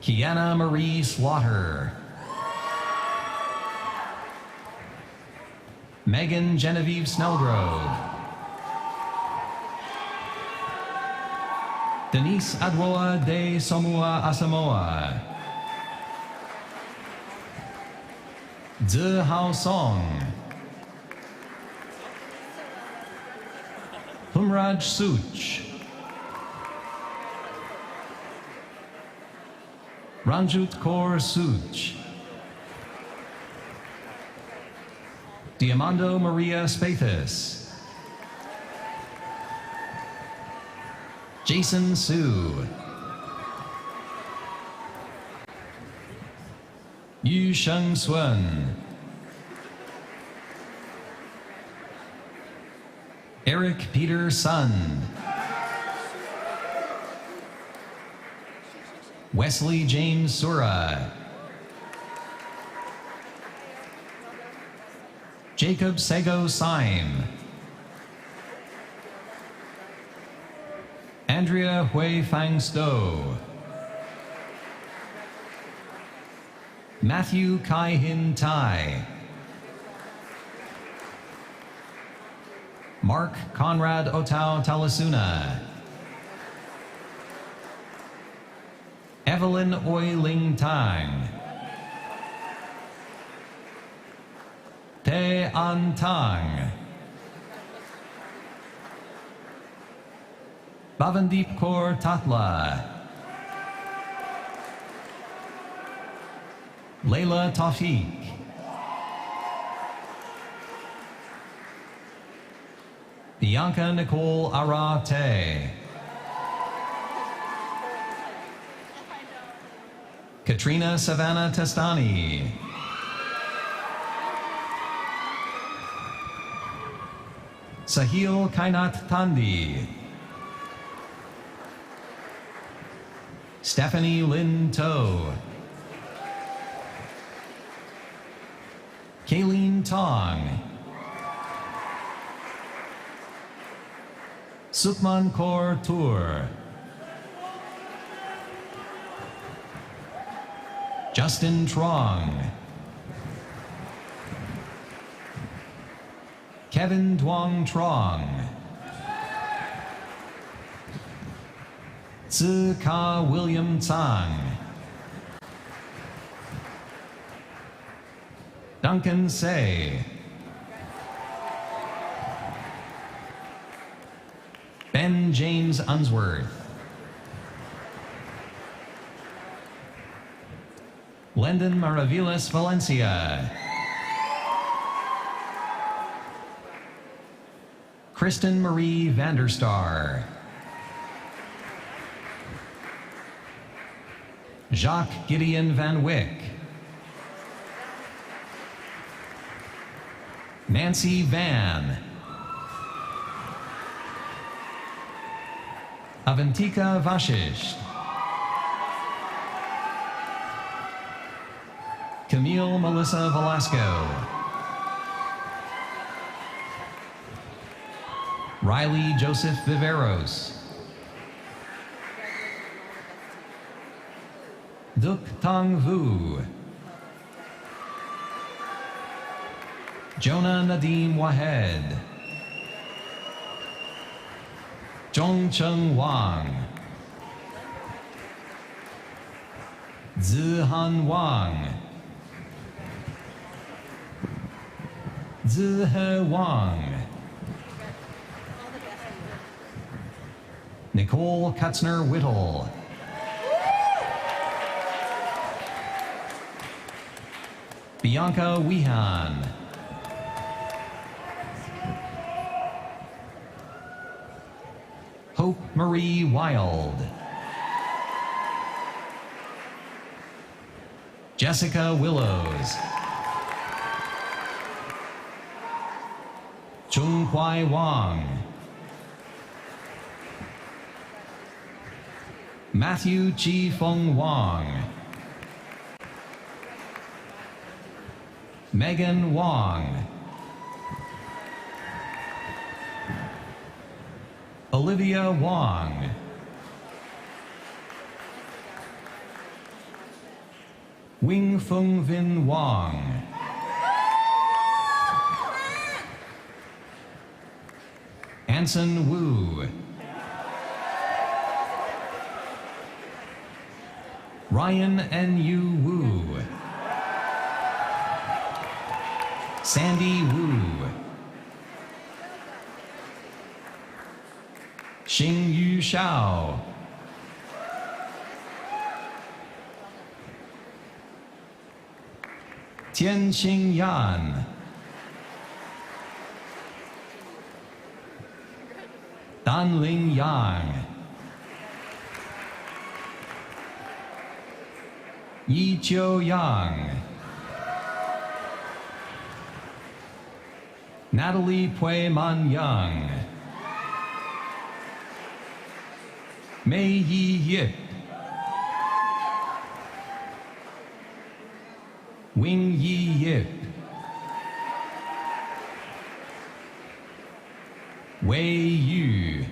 Kiana Marie Slaughter. Megan Genevieve Snellgrove. Denise Adwoa de Somua Asamoah. Zhe Hao Song. Humraj Such. Ranjut Kaur Such. Diamando Maria Spathis. Jason Su. Yu Sheng Swen. Eric Peter Sun. Wesley James Sura. Jacob Sego Syme. Andrea Hui Fang Sto. Matthew Kai Hin Tai. Mark Conrad Otau Talasuna. Evelyn Oi Ling Tang. Te An Tang. Bhavandeep Kaur Tatla. Layla Tawfiq. Bianca Nicole Arate. Katrina Savannah Testani. Sahil Kainat Thandi. Stephanie Lynn Toe. Kayleen Tong. Sukman Kaur Tour. Justin Trong, Kevin Duong Trong, Tzu Ka William Tsang, Duncan Say, Ben James Unsworth, Lendon Maravillas Valencia, Kristen Marie Vanderstar, Jacques Gideon Van Wyck, Nancy Van, Avantika Vashish, Camille Melissa Velasco, Riley Joseph Viveros, Duc Tong Vu, Jonah Nadim Wahed, Zhong Cheng Wang, Zihan Wang, Zihe Wang, Nicole Katzner-Whittle, Bianca Wehan, Hope Marie Wild, Jessica Willows, Chung Kwai Wang, Matthew Chi Feng Wang, Megan Wong, Olivia Wong, Wing Fung Vin Wong, Anson Wu, Ryan N.U. Wu, Sandy Wu, Xing Yu Shao, Tian Xing Yan, Dan Ling Yang, Yi Chiu Yang, Natalie Pui Man Young, Mei Yi Yip, Wing Yi Yip, Wei Yu,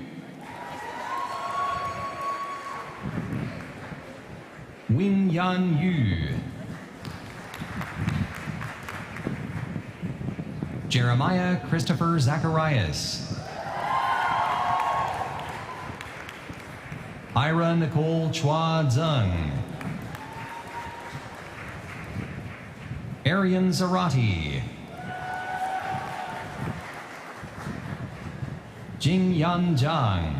Wing Yan Yu, Jeremiah Christopher Zacharias, Ira Nicole Chua Zeng, Arian Zarati, Jing Yan Zhang,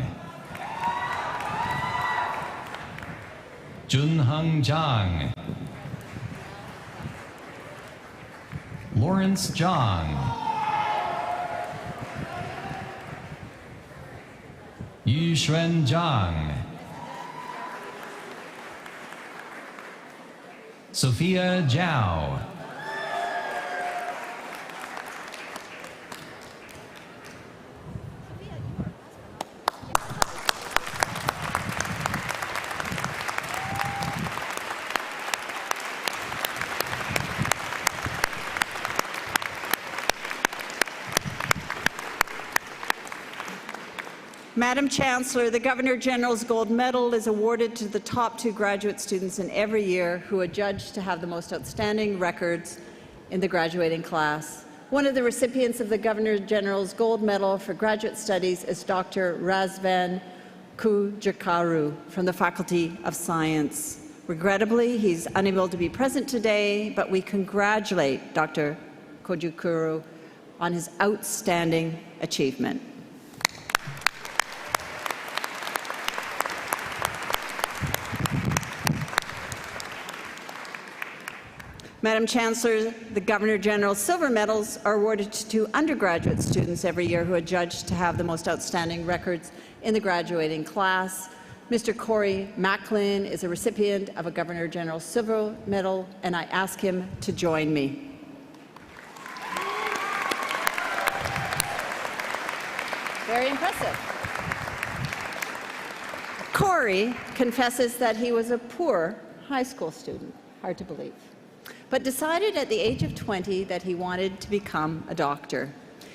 Junheng Zhang, Lawrence Zhang, Yuxuan Zhang, Sophia Zhao, Madam Chancellor, the Governor-General's Gold Medal is awarded to the top 2 graduate students in every year who are judged to have the most outstanding records in the graduating class. One of the recipients of the Governor-General's Gold Medal for Graduate Studies is Dr. Razvan Kujakaru from the Faculty of Science. Regrettably, he's unable to be present today, but we congratulate Dr. Kujakaru on his outstanding achievement. Madam Chancellor, the Governor-General's Silver Medals are awarded to undergraduate students every year who are judged to have the most outstanding records in the graduating class. Mr. Corey Nicklen is a recipient of a Governor-General's Silver Medal, and I ask him to join me. Very impressive. Corey confesses that he was a poor high school student, hard to believe, but decided at the age of 20 that he wanted to become a doctor.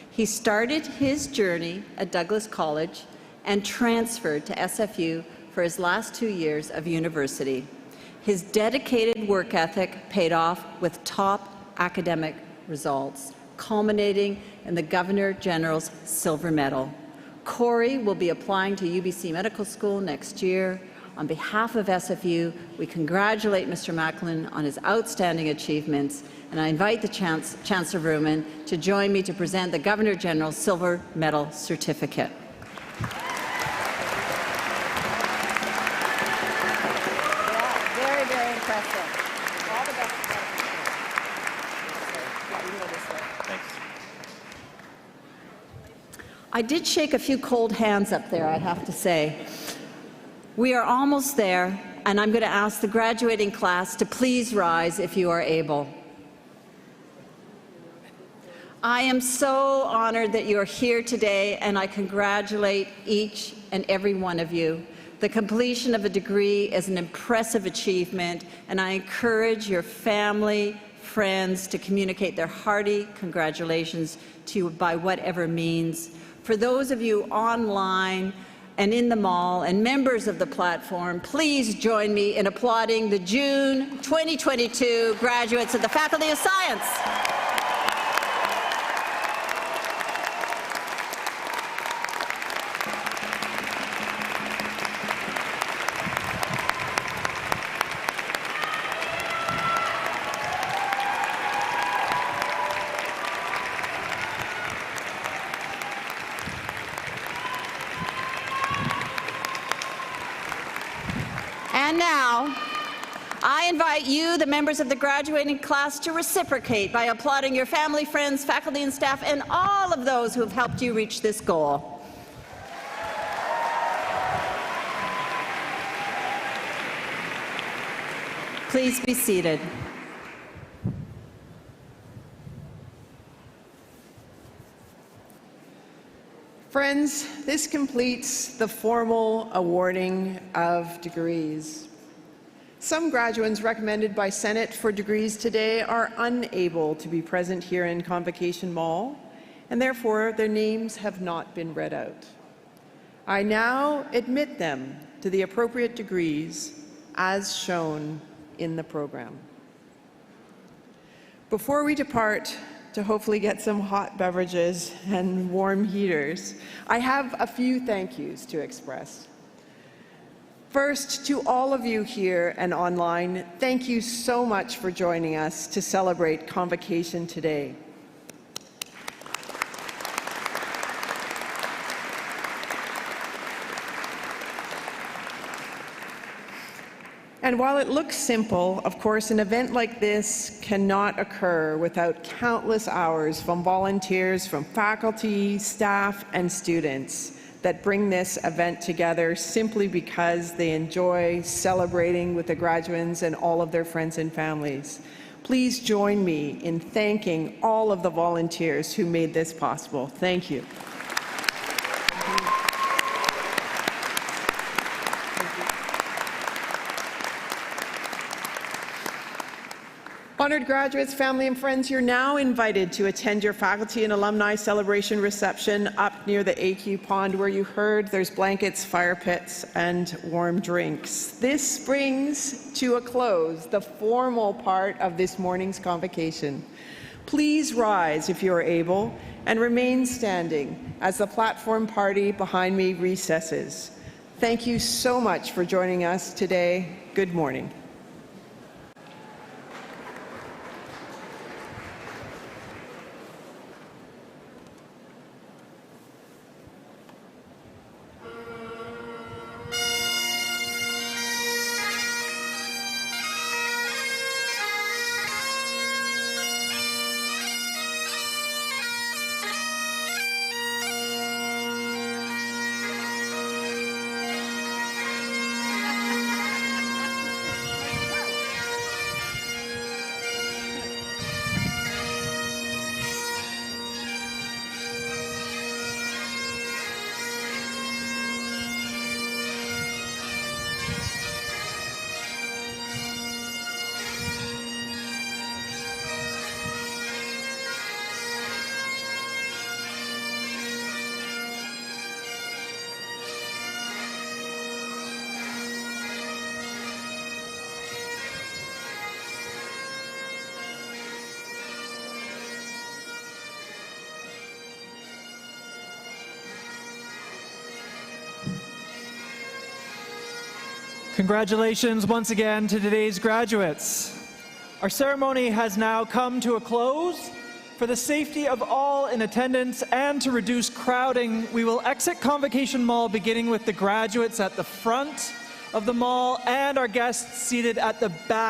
He started his journey at Douglas College and transferred to SFU for his last 2 years of university. His dedicated work ethic paid off with top academic results, culminating in the Governor-General's Silver Medal. Corey will be applying to UBC Medical School next year. On behalf of SFU, we congratulate Mr. Nicklen on his outstanding achievements, and I invite the Chancellor Vrooman to join me to present the Governor-General's Silver Medal Certificate. Very, very impressive. All the best. Thanks. I did shake a few cold hands up there, I have to say. We are almost there, and I'm going to ask the graduating class to please rise if you are able. I am so honored that you are here today, and I congratulate each and every one of you. The completion of a degree is an impressive achievement, and I encourage your family, friends to communicate their hearty congratulations to you by whatever means. For those of you online and in the mall and members of the platform, please join me in applauding the June 2022 graduates of the Faculty of Science. And now, I invite you, the members of the graduating class, to reciprocate by applauding your family, friends, faculty and staff, and all of those who have helped you reach this goal. Please be seated. Friends, this completes the formal awarding of degrees. Some graduands recommended by Senate for degrees today are unable to be present here in Convocation Mall, and therefore their names have not been read out. I now admit them to the appropriate degrees as shown in the program. Before we depart to hopefully get some hot beverages and warm heaters, I have a few thank yous to express. First, to all of you here and online, thank you so much for joining us to celebrate Convocation today. And while it looks simple, of course, an event like this cannot occur without countless hours from volunteers, from faculty, staff, and students that bring this event together simply because they enjoy celebrating with the graduands and all of their friends and families. Please join me in thanking all of the volunteers who made this possible. Thank you. On Honored graduates, family and friends, you're now invited to attend your faculty and alumni celebration reception up near the AQ pond where you heard there's blankets, fire pits, and warm drinks. This brings to a close the formal part of this morning's convocation. Please rise if you are able and remain standing as the platform party behind me recesses. Thank you so much for joining us today. Good morning. Congratulations once again to today's graduates. Our ceremony has now come to a close. For the safety of all in attendance and to reduce crowding, we will exit Convocation Mall beginning with the graduates at the front of the mall and our guests seated at the back.